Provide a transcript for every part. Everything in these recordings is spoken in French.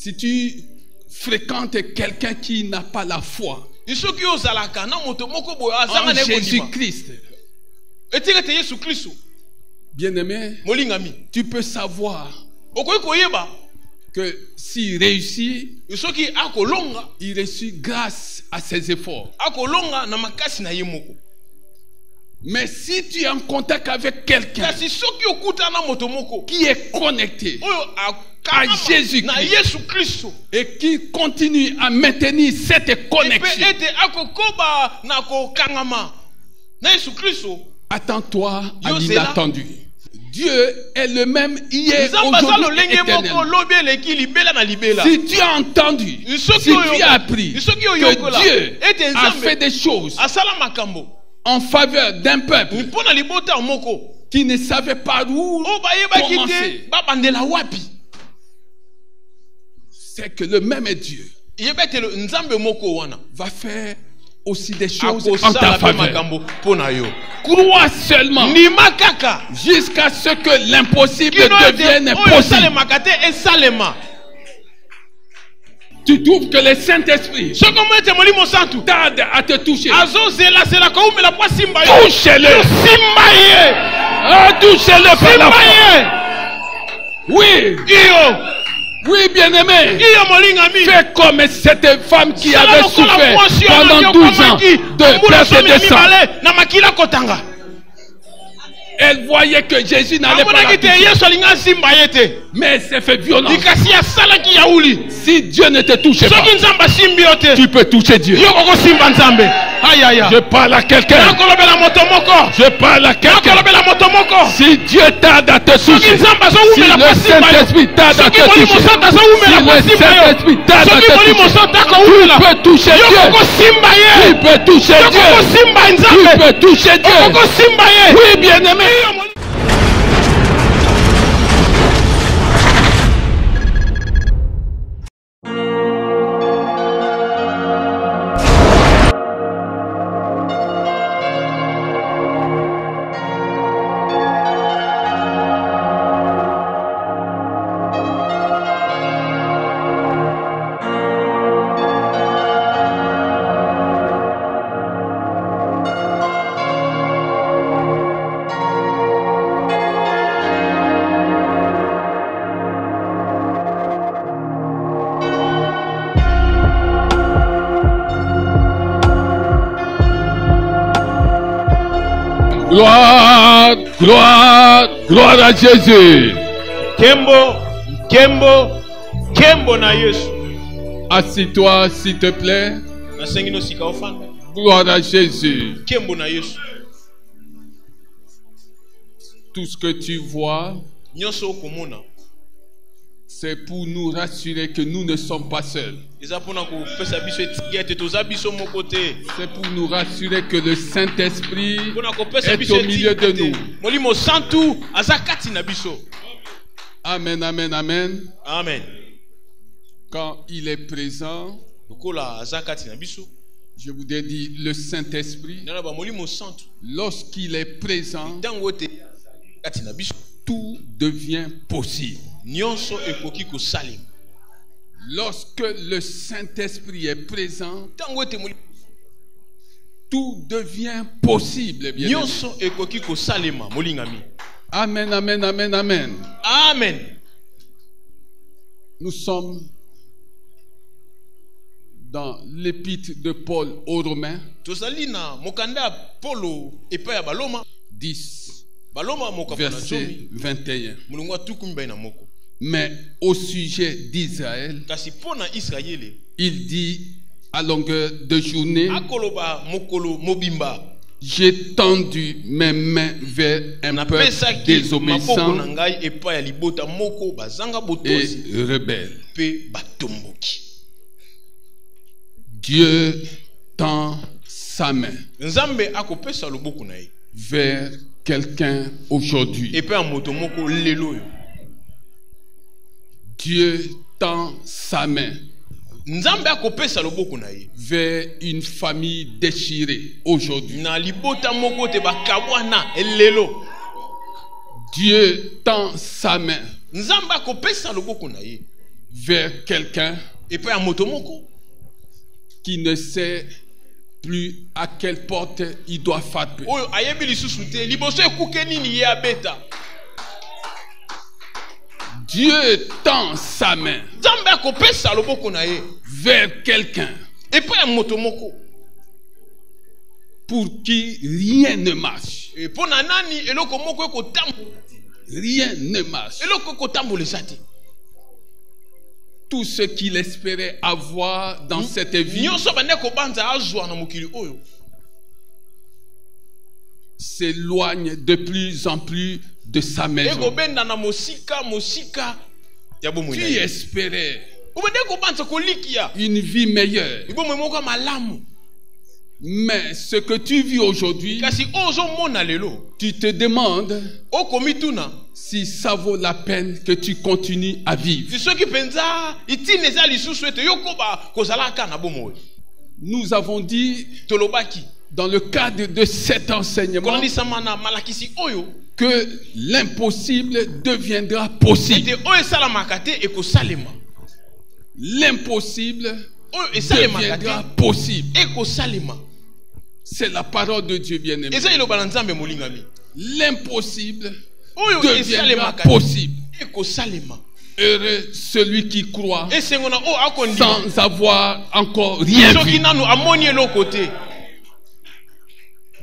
Si tu fréquentes quelqu'un qui n'a pas la foi en Jésus-Christ, bien-aimé, tu peux savoir que s'il réussit, il réussit grâce à ses efforts. Mais si tu es en contact avec quelqu'un qui est connecté à Jésus-Christ et qui continue à maintenir cette connexion, attends-toi à l'inattendu. Dieu est le même hier, aujourd'hui, éternel. Si tu as entendu, si tu as appris que Dieu a fait des choses en faveur d'un peuple qui ne savait pas où commencer, c'est que le même Dieu va faire aussi des choses en ta faveur. Crois seulement jusqu'à ce que l'impossible devienne possible. Tu trouves que le Saint-Esprit tarde à te toucher. Touchez-le. Touchez-le par la foi. Oui. Oui, bien-aimé. Fais comme cette femme qui avait souffert pendant 12 ans de perte de sang. Elle voyait que Jésus n'allait pas la toucher. Mais elle s'est fait violence. Si Dieu ne te touche pas, tu peux toucher Dieu. Je parle à quelqu'un. Je parle à quelqu'un. Si Dieu tarde à te toucher, si le Saint-Esprit tarde à te toucher, si le Saint-Esprit tarde à te toucher, tu peux toucher Dieu. Tu peux toucher Dieu. Tu peux toucher Dieu. Oui, bien-aimé. Gloire, gloire, gloire à Jésus. Kembo, Kembo, Kembo na Yesu. Assis-toi, s'il te plaît. Gloire à Jésus. Kembo na Yesu. Tout ce que tu vois, c'est pour nous rassurer que nous ne sommes pas seuls. C'est pour nous rassurer que le Saint-Esprit est au milieu de nous. Amen, amen, amen. Amen. Quand il est présent, je vous ai dit, le Saint-Esprit, lorsqu'il est présent, tout devient possible. Lorsque le Saint-Esprit est présent, tout devient possible. Bien amen, amen, amen, amen. Amen. Nous sommes dans l'épître de Paul aux Romains 10, verset 21. Mais au sujet d'Israël, il dit à longueur de journée, j'ai tendu mes mains vers un peuple désobéissant et rebelle. Dieu tend sa main vers quelqu'un aujourd'hui. Dieu tend sa main vers une famille déchirée aujourd'hui. Dieu tend sa main vers quelqu'un epai ya moto moko qui ne sait plus à quelle porte il doit frapper. oyo ayebi lisusu te liboso ekuke nini ye abeta. Dieu tend sa main Nzambe akopesa loboko na ye vers quelqu'un epai ya moto moko pour qui rien ne marche. mpo na nani eloko moko ekotambola Rien ne marche. eloko ekotambolesa te. Tout ce qu'il espérait avoir dans cette vie nyonso bande kobanza azwa na mokili oyo s'éloigne de plus en plus de sa maison. ekobenda na mosika ya bomoi na Tu ye. espérais obende kobanza kolikia une vie meilleure. ibomoi moko ya malamu Mais ce que tu vis aujourd'hui, kasi oyo ozomona lelo tu te demandes okomi tuna si ça vaut la peine que tu continues à vivre. si soki mpenza itini eza lisusu ete yokoba kozalaka na bomoi. Nous avons dit tolobaki dans le cadre de cet enseignement kolandisama na malakisi oyo que l'impossible deviendra possible. ete oyo esalamaka te ekosalema. L'impossible oyo esalemaka deviendra te possible. ekosalema. C'est la parole de Dieu bien-aimé. eza liloba na nzambe molingami. L'impossible oyo deviendra esalemaka possible. te ekosalema. Heureux celui qui croit esengo na oyo akondima sans avoir encore rien soki vu. nanu amoni eloko te.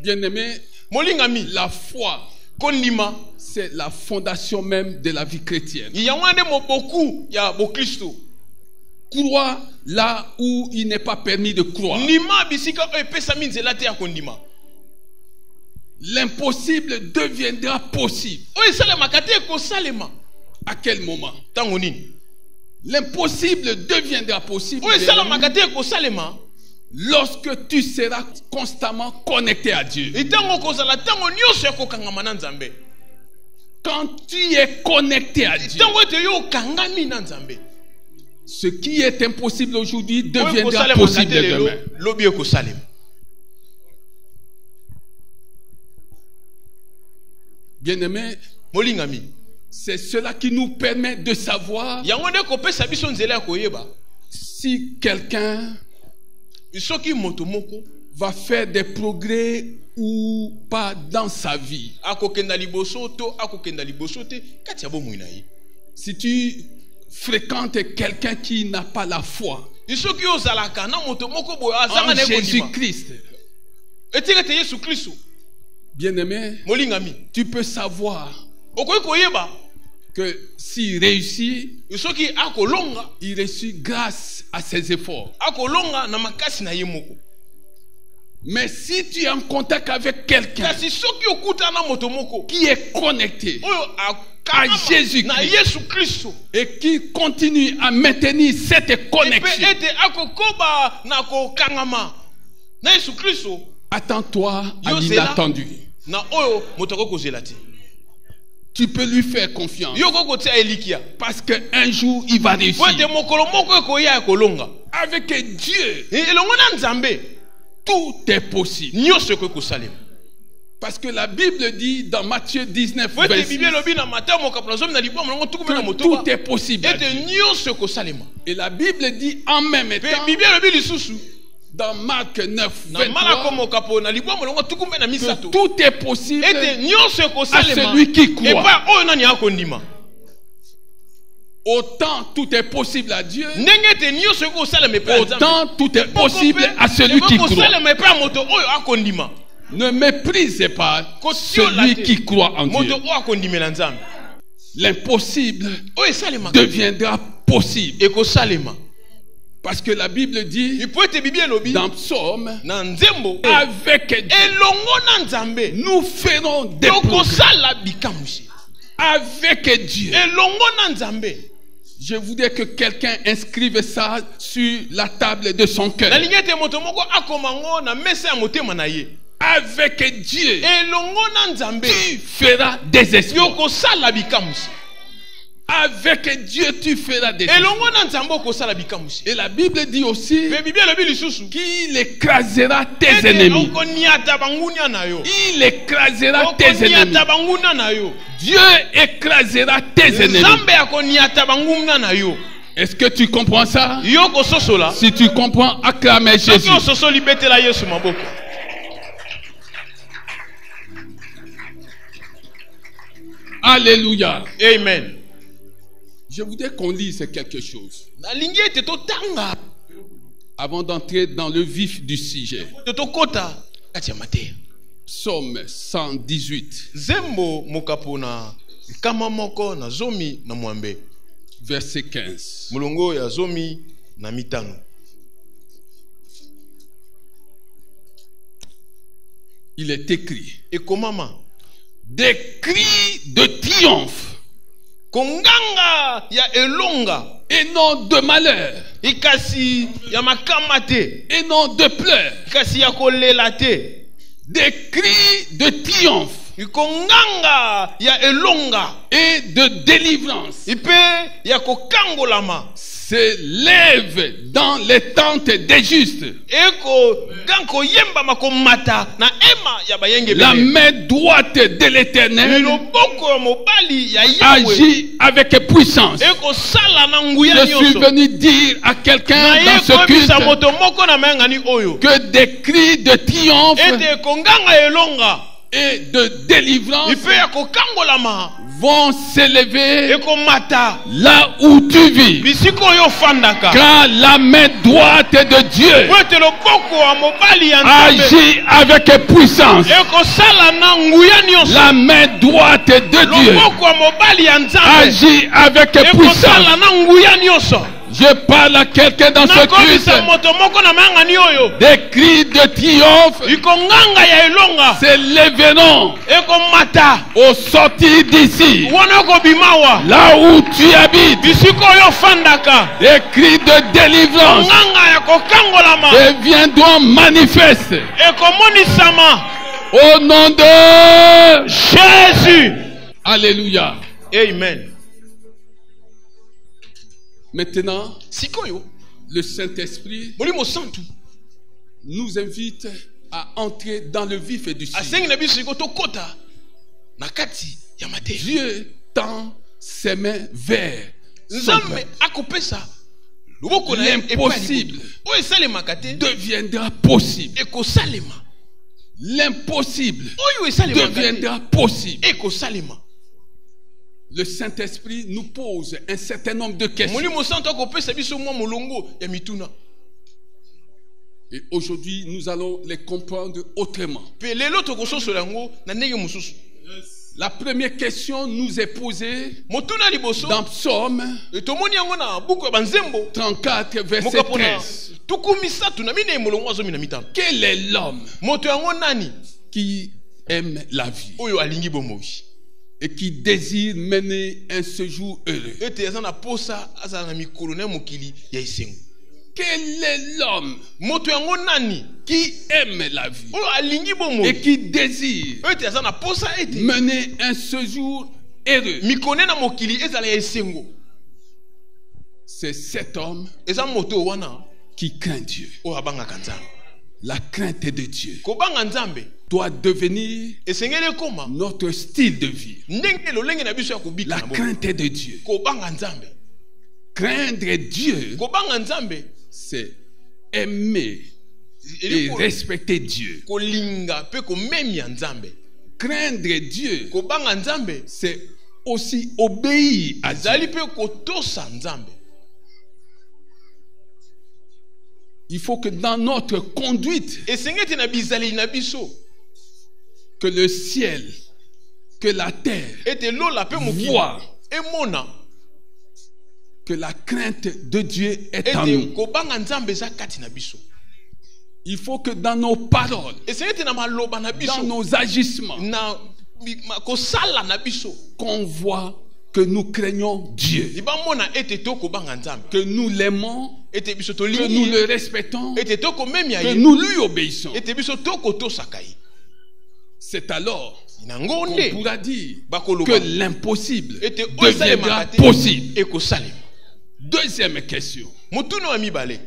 Bien-aimé, molingami la foi, kondima c'est la fondation même de la vie chrétienne. yango nde moboku ya bokristo. Crois là où il n'est pas permis de croire. ndima bisika oyo epesami nzela te ya kondima. L'impossible deviendra possible. oyo esalemaka te ekosalema. À quel moment? ntango nini L'impossible deviendra possible oyo esalemaka te ekosalema lorsque tu seras constamment connecté à Dieu. ntango okozala ntango nyonso ya kokangama na nzambe. Quand tu es connecté à Dieu, ntango ete yo okangami na nzambe ce qui est impossible aujourd'hui oyo deviendra ekosalemaka possible te lelo demain. lobi ekosalema. Bien-aimé, molingami c'est cela qui nous permet de savoir yango nde kopesa biso nzela ya koyeba si quelqu'un soki moto moko va faire des progrès ou pas dans sa vie. akokenda liboso to akokenda liboso te kati ya bomoi na ye. Si tu fréquentes quelqu'un qui n'a pas la foi soki ozalaka na moto moko boye en azanga na ekondima Jésus-Christ, etika te yesu kristo bien-aimé, molingami tu peux savoir okoki koyeba que s'il réussit, soki akolonga il réussit grâce à ses efforts. akolonga na makasi na ye moko. Mais si tu es en contact avec quelqu'un kasi soki okuta na moto moko qui est connecté oyo à akangama Jésus-Christ na yesu kristo et qui continue à maintenir cette epe connexion, ete akokoba na kokangama na yesu kristo attends-toi à Yo, l'inattendu. na oyo moto akoki kozela te. Tu peux lui faire confiance yo okoki kotia elikia parce qu'un jour il va po ete réussir. mokolo moko ekoya ekolonga. Avec Dieu, elongo na nzambe tout est possible. nyonso ekoki kosalema. Parce que la Bible dit dans Matthieu 19, po ete 26, bible elobi na matayo mokapula zomi na libwa molongo tukumi na que motoba tout est possible à ete Dieu. nyonso ekosalema. Et la Bible dit en même pe temps bible elobi lisusu dans Marc 9, na malako 23, mokapo na libwa molongo tukumi na que misato tout est possible ete nyonso à ekosalema celui qui croit. epa oyo nani akondima. Autant tout est possible à Dieu, ndenge ete nyonso ekoki kosalema epai ya nzambe autant tout est possible à celui qui croit. kosalema epai ya moto oyo akondima. Ne méprisez pas celui qui croit en moto Dieu. oyo akondimela nzambe L'impossible oyo esalemaka deviendra possible. ekosalema. Parce que la Bible dit ipo ete bible elobi dans Psaume, na nzembo avec Dieu, elongo na nzambe nous ferons des progrès. tokosala bikamwisi. Avec Dieu. elongo na nzambe. Je voudrais que quelqu'un inscrive ça sur la table de son cœur. nalingi ete moto moko akoma ngo na mesa ya motema na ye. Avec Dieu, elongo na nzambe tu feras des exploits. yokosala bikamwisi. Avec Dieu, tu feras des exploits. elongo na nzambe okosala bikamwisi. Et la Bible dit aussi pe bible elobi lisusu qu'il écrasera tes ete ennemis. okoniata bangunia na yo. Il écrasera tes ennemis. okoniata bangunia na yo. Dieu écrasera tes ennemis. nzambe akoniata bangunia na yo. Est-ce que tu comprends ça? Yoko sosola. Si tu comprends, acclamez Jésus. Yoko sosoli betela Yesu maboko. Alléluia. Amen. Je voudrais qu'on lise quelque chose Na lingi ete to tanga. avant d'entrer dans le vif du sujet. To kota kati ya mateya. Psaume 118. Zembo mokapona kama moko na zomi na mwambe. Verset 15. Mulongo ya zomi na mitano. Il est écrit. Ekomama. Des cris de triomphe. Konganga ya elonga. Et non de malheur. Ikasi ya makamate. Et non de pleurs. Ikasi ya kolela te. Des cris de triomphe. Ikonganga ya elonga. Et de délivrance. Ipe ya kokangolama. S'élève dans les tentes des justes. Eko ganko yemba makomata na ema ya bayenge La bele. main droite de l'Éternel Loboko ya mobali ya Yahweh. agit avec puissance. Eko sala na nguya Je suis nyonso. venu dire à quelqu'un Na dans ce yeko bisa culte moto moko na mengani oyo. que des cris de triomphe Ete konganga elonga. et de délivrance Ipe ya kokangolama. vont s'élever Eko mata. là où tu vis. Bisiko yo fandaka. Car la main droite de Dieu Wete loboko ya mobali ya Nzambe. agit avec puissance. Eko sala na nguya nyonso. La main droite de Dieu Loboko ya mobali ya Nzambe. agit avec Eko puissance. sala na nguya nyonso. Je parle à quelqu'un dans ce Nakobisa culte. moto moko na mangani oyo. Des cris de triomphe Ikonganga ya elonga. s'élèveront Eko mata. au sortir d'ici. Wana ko bimawa. Là où tu habites, Bisiko yo fandaka. des cris de délivrance Nganga ya kokangolama. deviendront manifestes. Eko monisama. Au nom de Jésus. Alléluia. Amen. Maintenant, Sikoyo. le Saint-Esprit Molimo santu. nous invite à entrer dans le vif du sujet. Asengi na biso iko to kota. Nakati ya mate. Dieu tend ses mains vers son Nzambe peuple. akopesa. Loboko na L'impossible O esalema kate. deviendra possible. Eko salema. L'impossible Oyo esalema kate. deviendra possible. Eko salema. Le Saint-Esprit nous pose un certain nombre de questions. Molimo santu akopesa biso mwa molongo ya mituna. Et aujourd'hui, nous allons les comprendre autrement. Pe lelo tokososola yango na ndenge mosusu. La première question nous est posée Motuna liboso. dans Psaume Tomoni yango na buku ya banzembo. 34, verset Mokapona 13. tukumi satu na mine molongo azomi na mitano. Quel est l'homme Moto yango nani qui aime la vie oyo alingi bomoi et qui désire mener un séjour heureux? ete aza na posa azala na mikolo na mokili ya esengo. Quel est l'homme Moto yango nani qui aime la vie oyo alingi et bomoi qui désire ete aza na posa ete mener un séjour heureux? mikone na mokili ezala ya esengo. C'est cet homme Eza moto wana qui craint Dieu. oyo abangaka Nzambe. La crainte de Dieu Kobanga Nzambe doit devenir esengeli koma notre style de vie. ndenge lolenge na biso ya kobika La na bo. crainte de Dieu. Kobanga Nzambe. Craindre Dieu, Kobanga Nzambe c'est aimer et eliko respecter Dieu. kolinga pe komemia Nzambe. Craindre Dieu, Kobanga Nzambe c'est aussi obéir à Dieu. zali pe kotosa Nzambe. Il faut que dans notre conduite, Esengeti na bizali na biso que le ciel, que la terre ete lola pe mokili voit emona que la crainte de Dieu est en ete nous. kobanga Nzambe eza kati na biso. Il faut que dans nos paroles, Esengeti na maloba na dans biso nos agissements, na kosala na biso qu'on voit que nous craignons Dieu, libamona ete to kobanga Nzambe que nous l'aimons, ete biso que nous tolingi le respectons, ete to komemia que ye nous lui obéissons. ete biso to kotosaka ye. C'est alors Nango qu'on nde pourra dire bakoloba que l'impossible ete oyo deviendra esalemaka te possible. ekosalema. Deuxième question. Motuna wa mibale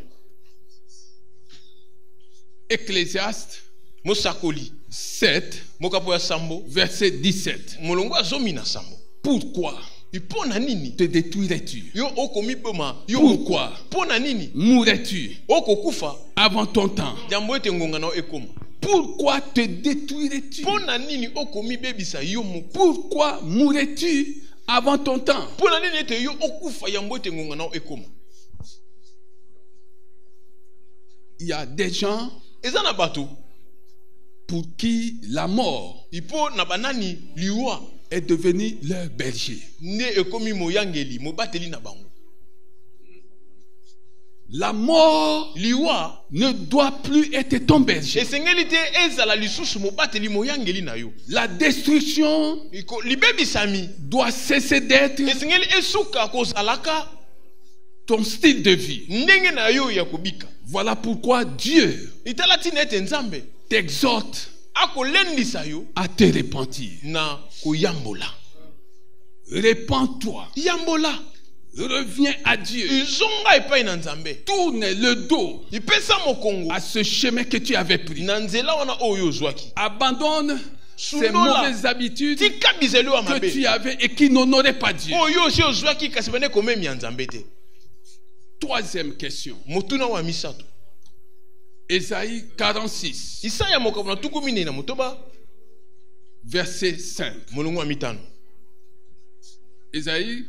Ecclésiaste mosakoli 7, mokapo ya sambo verset 17. molongo azomi na sambo. Pourquoi ipona nini te détruirais-tu? yo okomi boma yo Pourquoi pona nini mourrais-tu okokufa avant ton temps? jambo ete ngonga na ekoma Pourquoi te détruirais-tu? pona nini okomi bebisa yo moko Pourquoi mourrais-tu avant ton temps? pona nini ete yo okufa jambo ete ngonga na ekoma. Il y a des gens eza na bato pour qui la mort ipo na banani liwa est devenu leur berger. ne ekomi moyangeli mobateli na bango. La mort liwa ne doit plus être ton berger. esengeli te ezala lisusu mobateli moyangeli na yo. La destruction libebisami doit cesser d'être esengeli esuka kozalaka ton style de vie. ndenge na yo ya kobika. Voilà pourquoi Dieu itala tina ete nzambe t'exhorte akolendisa yo à te repentir. na koyambola. Répands-toi. Yambola. Reviens à Dieu. Izonga epai na nzambe. Tourne le dos ipesa mokongo à ce chemin que tu avais pris. na nzela wana oyo ozwaki. Abandonne ces Sunola. mauvaises habitudes tika bizelo ya que mabe tu avais et qui n'honoraient pas Dieu. oyo osi ozwaki kasi bane komemi ya nzambe te. Troisième question. motuna wa misato Ésaïe 46, isaya mokambo na tuku minei na motoba verset 5. molongo wa mitano. Ésaïe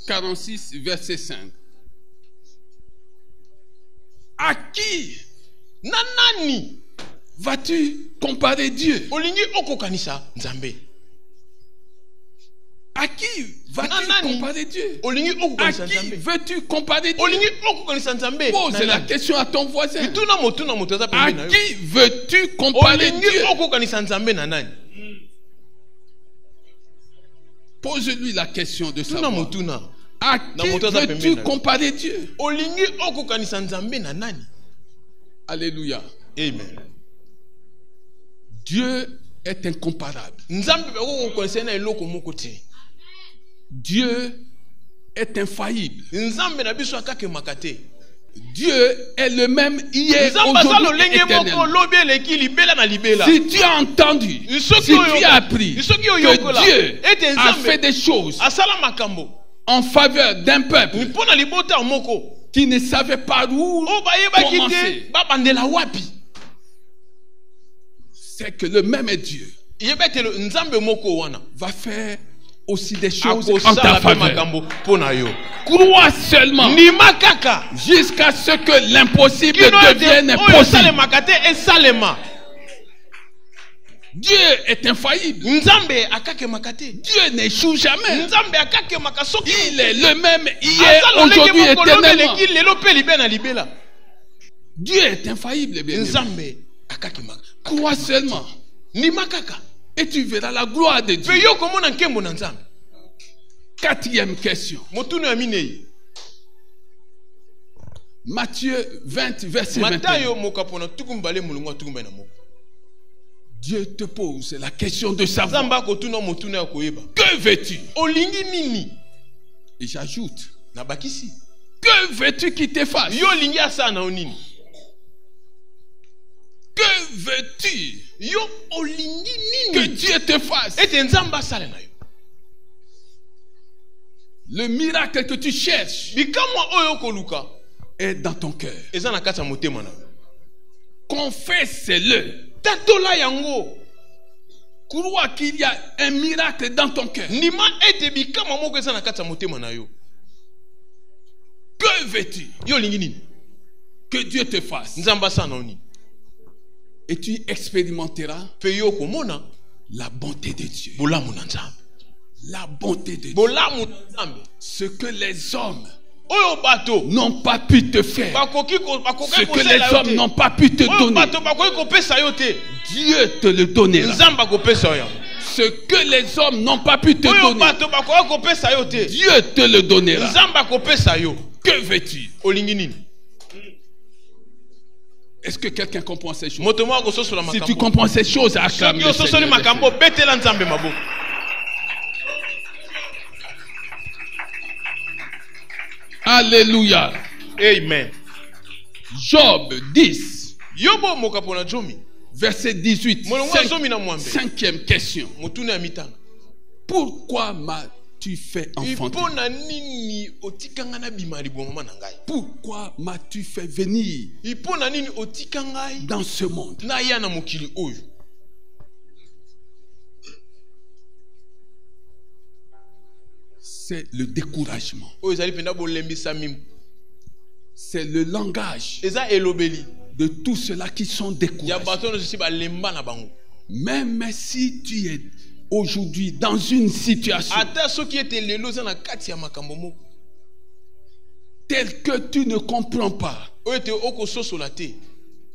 46, verset 5. À qui na nani vas-tu comparer Dieu? olingi okokanisa nzambe? À qui vas-tu Nanani. comparer Dieu? olingi À okokanisa qui nzambe? veux-tu comparer Dieu? olingi okokanisa nzambe? Pose Na la nani? question à ton voisin. ituna moto aza À pembeni na yo. qui veux-tu comparer olingi Dieu? okokanisa nzambe na nani? Pose-lui la question de tuna savoir. motuna À Na qui moto aza veux-tu pembeni na yo. comparer Dieu? olingi okokanisa nzambe na nani? Alléluia. Amen. Dieu est incomparable. nzambe bakokokanisa na eloko moko te. Dieu est infaillible. nzambe na biso akakemaka te. Dieu est le même hier, nzambe aza aujourd'hui et lolenge moko éternel. lobi eleki libela na libela. Si tu as entendu, si tu as appris que Dieu a fait des choses asala makambo en faveur d'un peuple mpona libota moko qui ne savait pas où o bayebaki commencer, te babandela wapi, c'est que le même Dieu yebetelo nzambe moko wana va faire aussi des choses en ta akosala pe faveur. makambo mpona yo. Crois seulement ndima kaka jusqu'à ce que l'impossible kino ete devienne oyo possible. esalemaka te esalema. Dieu est infaillible. nzambe akakemaka te. Dieu n'échoue jamais. nzambe akakemaka soki Il est le même hier, aza lolenge aujourd'hui, moko lobi éternellement. eleki lelo mpe libe na libela. Dieu est infaillible, bien aimé. nzambe akakemaka. Crois seulement ndima kaka et tu verras la gloire de Dieu. mpe yo komona nkembo na nzambe. Quatrième question. motuna ya minei Matthieu 20, verset 21. matayo mokapo na tuku mbale molongo ya tuku mbale na moko. Dieu te pose la question de savoir. nzambe akotuna motuna ya koyeba Que veux-tu? olingi nini. Et j'ajoute. nabakisi Que veux-tu qu'il te fasse? yo olingi asala na yo nini. Que veux-tu yo olingi que nini Dieu te fasse? ete nzambe asala na yo. Le miracle que tu cherches bikamwa oyo okoluka est dans ton cœur. eza na kati ya motema na yo. Confesse-le. tatola yango. Crois qu'il y a un miracle dans ton cœur. ndima ete bikamwa moko eza na kati ya motema na yo. Que veux-tu yo olingi nini que Dieu te fasse? nzambe asala na yo nini. Et tu expérimenteras mpe yo okomona la bonté de Dieu. bolamu na nzambe. La bonté de Dieu. bolamu na nzambe Ce que les hommes oyo bato n'ont pas pu te faire. bakoki Ce que les kosala yo hommes te. n'ont pas pu te oyo donner. bato bakoki kopesa yo te. Dieu te le donnera. nzambe akopesa yo yango. Ce que les hommes n'ont pas pu te oyo donner. bato bakoki kopesa yo te. Dieu te le donnera. nzambe akopesa yo. Que veux-tu? olingi nini. Est-ce que quelqu'un comprend ces choses? moto moko akososola Si tu makambo. comprends ces choses, acclame soki le ososoli Seigneur. makambo betela nzambe maboko. Alléluia. Amen. Job 10, yobo mokapo na jomi verset 18. molongo ya zomi na mwambe. Cinquième question. motuna ya mitano. Pourquoi m'as-tu fait enfanter? Pourquoi m'as-tu fait venir dans ce monde? C'est le découragement. C'est le langage de tous ceux-là qui sont découragés. Même si tu es aujourd'hui dans une situation telle que tu ne comprends pas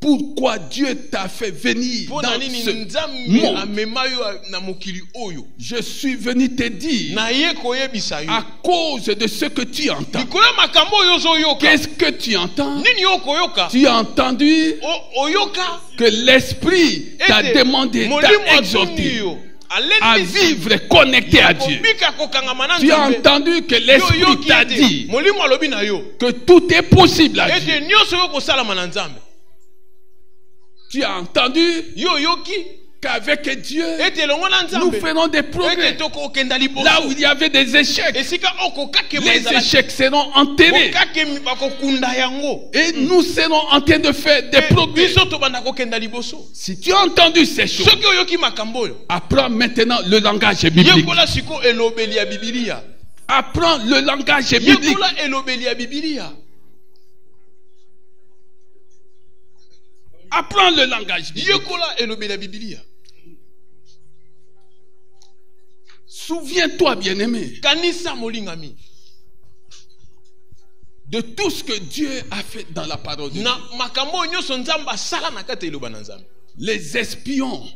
pourquoi Dieu t'a fait venir dans ce monde, je suis venu te dire à cause de ce que tu entends. Qu'est-ce que tu entends? Tu as entendu que l'Esprit t'a demandé, t'a exhorté à vivre connecté à Dieu. Tu as entendu que l'Esprit t'a dit que tout est possible à Dieu. Tu as entendu qu'avec Dieu, nous faisons des progrès. Là où il y avait des échecs, les échecs seront enterrés. Et nous serons en train de faire des progrès. Si tu as entendu ces choses, apprends maintenant le langage biblique. Apprends le langage biblique. Apprends le langage biblique. Souviens-toi, bien-aimé, de tout ce que Dieu a fait dans la parole de Dieu. Les espions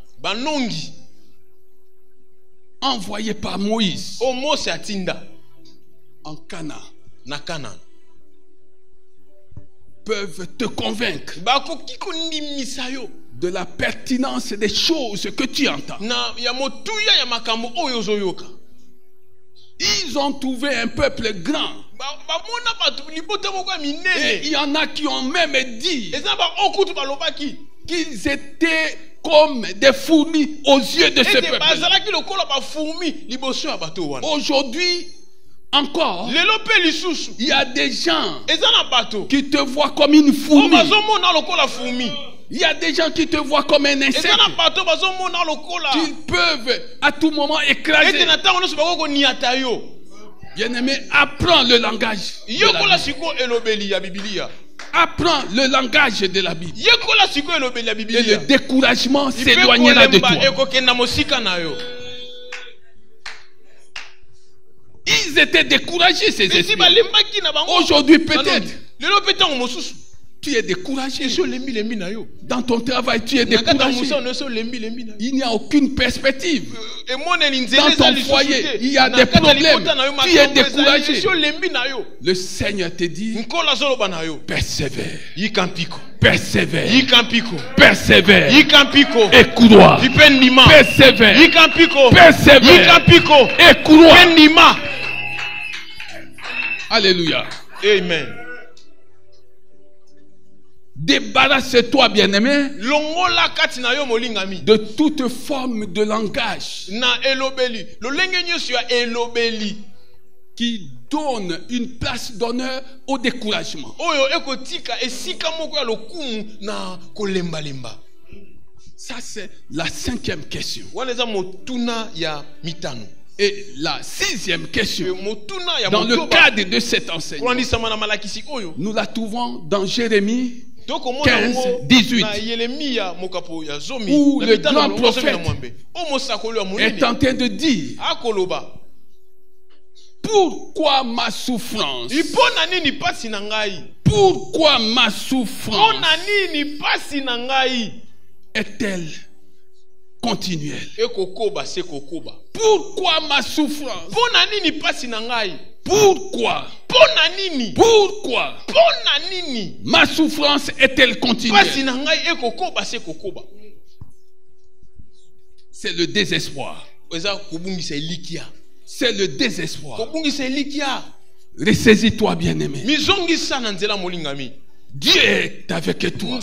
envoyés par Moïse en Canaan peuvent te convaincre de la pertinence des choses que tu entends. Ils ont trouvé un peuple grand. Et il y en a qui ont même dit qu'ils étaient comme des fourmis aux yeux de ce peuple. Aujourd'hui, encore, il y a des gens qui te voient comme une fourmi. Il y a des gens qui te voient comme un insecte qu'ils peuvent à tout moment écraser. Bien-aimé, apprends le langage de la Bible. Apprends le langage de la Bible. Et le découragement s'éloignera de toi. Ils étaient découragés, ces esprits. Aujourd'hui, peut-être, tu es découragé. Dans ton travail, tu es découragé. Il n'y a aucune perspective. Dans ton foyer, il y a des problèmes. Tu es découragé. Le Seigneur te dit, persévère. Persévère. Persévère. Et crois. Persévère. Persévère. Et crois. Alléluia. Amen. Débarrasse-toi, bien-aimé, de toute forme de langage qui donne une place d'honneur au découragement. Ça, c'est la 5e question. Et la 6e question, dans le cadre de cet enseignement, nous la trouvons dans Jérémie 15, 18, où le grand prophète est en train de dire: pourquoi ma souffrance? Pourquoi ma souffrance est-elle continuelle? Pourquoi ma souffrance? Pourquoi? Pourquoi ma souffrance est-elle continuelle? C'est le désespoir. C'est le désespoir. Ressaisis-toi, bien-aimé. Dieu est avec toi.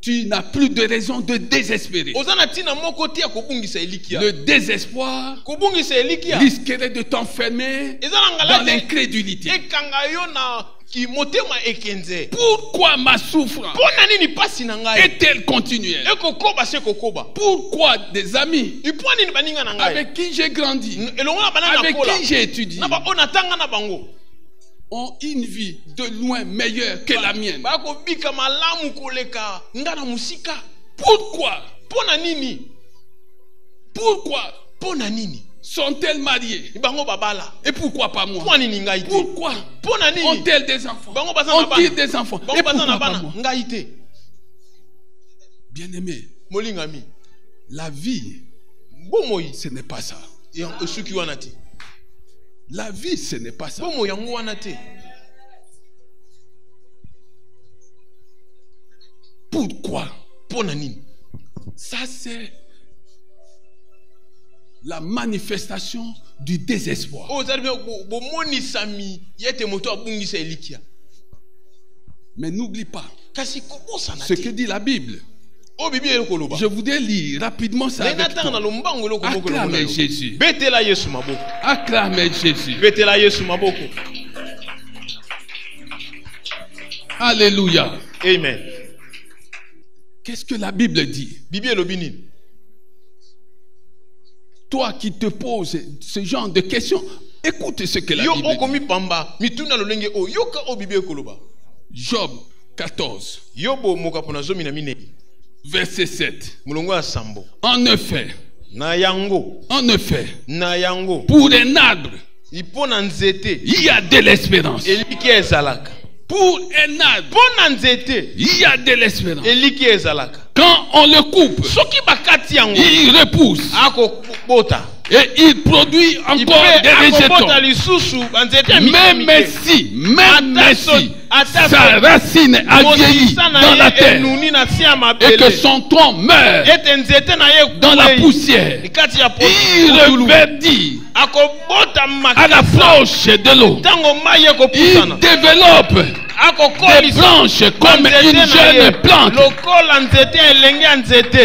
tu n'as plus de raison de désespérer. ozana tina moko te ya kobungisa elikia. Le désespoir kobungisa elikia risquerait de t'enfermer dans l'incrédulité. ekanga yo na ki motema ekenze. Pourquoi ma souffrance Pona nini pasi na ngai est-elle continuelle? ekokoba se kokoba. Pourquoi des amis Ipona nini baninga na ngai avec qui j'ai grandi, elongo na bana na avec kola qui j'ai étudié, na ba ona tanga na bango ont une vie de loin meilleure que la mienne? bakobika malamu koleka nga na musika. Pourquoi? Pona nini? Pourquoi Pona nini? sont-elles mariées? Bango babala. Et pourquoi pas moi? Pona nini ngai te? Pourquoi Pona nini? ont-elles des enfants? Bango baza na bana. Ont-ils des enfants? Bango Et baza pourquoi na pas bana moi? ngai te. Bien-aimé, Molingami. la vie, Bomoi ce n'est pas ça. ya osuki wana te. La vie, ce n'est pas ça. Bomo yango wana te. Pourquoi? Pona nini? Ça, c'est la manifestation du désespoir. Ozali bomoni sami yete moto abungisa elikia. Mais n'oublie pas Kasi kobosa na ce te. que dit la Bible. O bibi elokoloba. Je voudrais lire rapidement ça avec Nena tanga toi. lombango elokoloba. Acclamez Jésus. Betela Yesu maboko. Acclamez Jésus. Betela Yesu maboko. Alléluia. Amen. Qu'est-ce que la Bible dit? Bibi elobi nini? Toi qui te poses ce genre de questions, écoute ce que la Yo Bible okomi dit. pamba mituna lolenge o yoka o bibi ekoloba. Job 14, Yobo mokapona zomi na minei. verset 7. Mulongo ya sambo. En effet, Na yango. Na yango. pour un arbre, Ipona nzete. il y a de l'espérance. Eliki ezalaka. Pour un arbre, Pona nzete. il y a de l'espérance. Eliki ezalaka. Quand on le coupe, Soki bakati yango. il repousse Ako bota. et il produit encore des Akobota rejetons. lisusu banzete Même si sa racine a vieilli dans la terre et que son tronc meurt dans la poussière, il reverdit à l'approche de l'eau. Il développe des branches comme une jeune plante.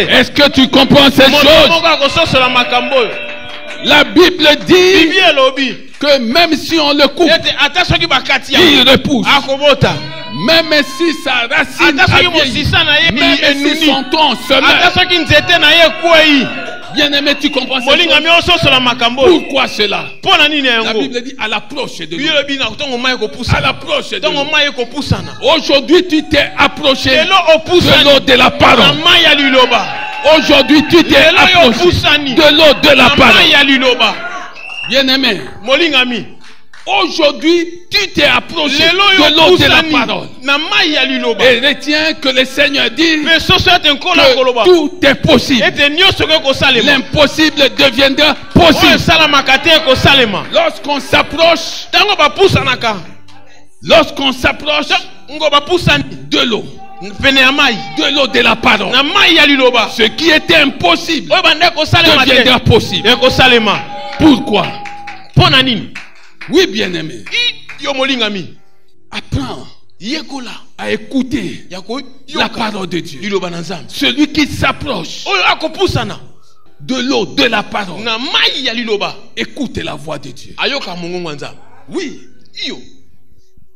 Est-ce que tu comprends ces choses? La Bible dit que même si on le coupe, il repousse. Même si sa racine a vieilli, même si son tronc se meurt. Bien-aimé, tu comprends ces choses? Pourquoi cela? La Bible dit à l'approche de l'eau. À l'approche de l'eau. Aujourd'hui, tu t'es approché de l'eau de la parole. Aujourd'hui, tu t'es approché de l'eau de la parole. Bien-aimé, aujourd'hui, tu t'es approché de l'eau de la parole. Et retiens que le Seigneur dit que tout est possible. L'impossible deviendra possible. Lorsqu'on s'approche de l'eau, de l'eau de la parole, ce qui était impossible deviendra possible. Pourquoi? Oui, bien-aimé, apprends à écouter la parole de Dieu. Celui qui s'approche de l'eau de la parole, écoute la voix de Dieu. Oui,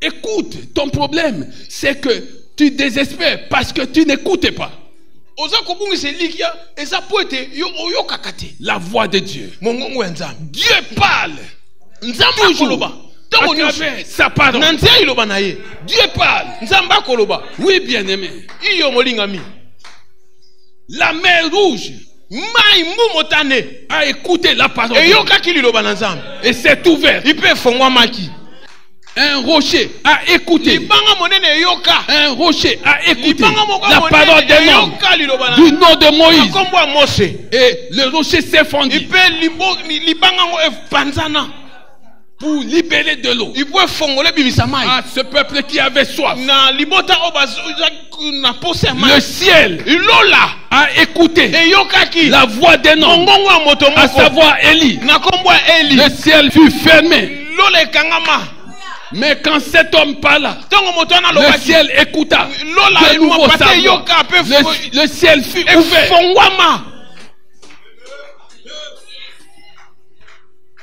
écoute. Ton problème, c'est que tu désespères parce que tu n'écoutes pas la voix de Dieu. Dieu parle toujours à travers sa parole. Dieu parle. Oui, bien-aimé. La mer rouge a écouté la parole et s'est ouverte. Un rocher a écouté. Un rocher a écouté la parole d'un homme du nom de Moïse. Et le rocher s'est fendu pour libérer de l'eau à ce peuple qui avait soif. Le ciel a écouté la voix d'un homme, à savoir Élie. Le ciel fut fermé Mais quand cet homme parla, Ntango moto wana le alobaki, ciel écouta. lola De nouveau eluma sa pate voix. yoka pe Le ciel fut ouvert. efongwama.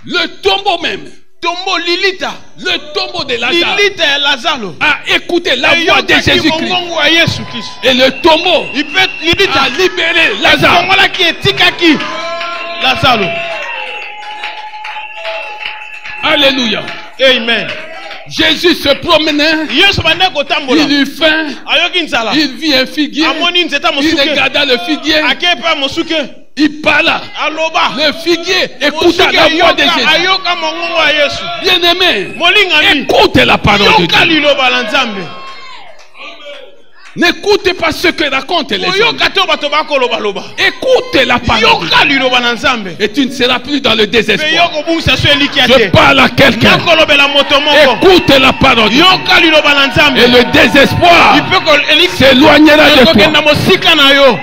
Le tombeau même, Tombo lilita. le tombeau de Lazare, Lilita ya Lazaro. a écouté la voix de Eyokaki Jésus-Christ. mongongo ya Yesu Kristo. Et le tombeau Lilita a libéré Lazare. efongolaki etikaki Lazaro. Alléluia. Amen. Jésus se promenait, Yesu bande kotambola. il eut faim, Ayoki nzala. il vit un figuier, Amoni nzeta il mosuke. regarda le figuier, Akepa mosuke. il parla. Aloba. Le figuier écouta la voix de Jésus. Ayoka mongongo ya Yesu. Bien-aimé, Molingami. écoute la parole de Yoka Dieu. liloba la Nzambe. N'écoutez pas ce que racontent les hommes. Oyoka to bato bakoloba loba. Écoute la parole de Dieu. Yoka liloba na Nzambe. Et tu ne seras plus dans le Pe désespoir. yoko bungisa so elikia Je te. parle à quelqu'un. Nakolobela moto moko. Écoute la parole de Dieu. Yoka liloba na Nzambe. Et le désespoir Ipeko eliki. s'éloignera de Kokenda toi. mosika na yo.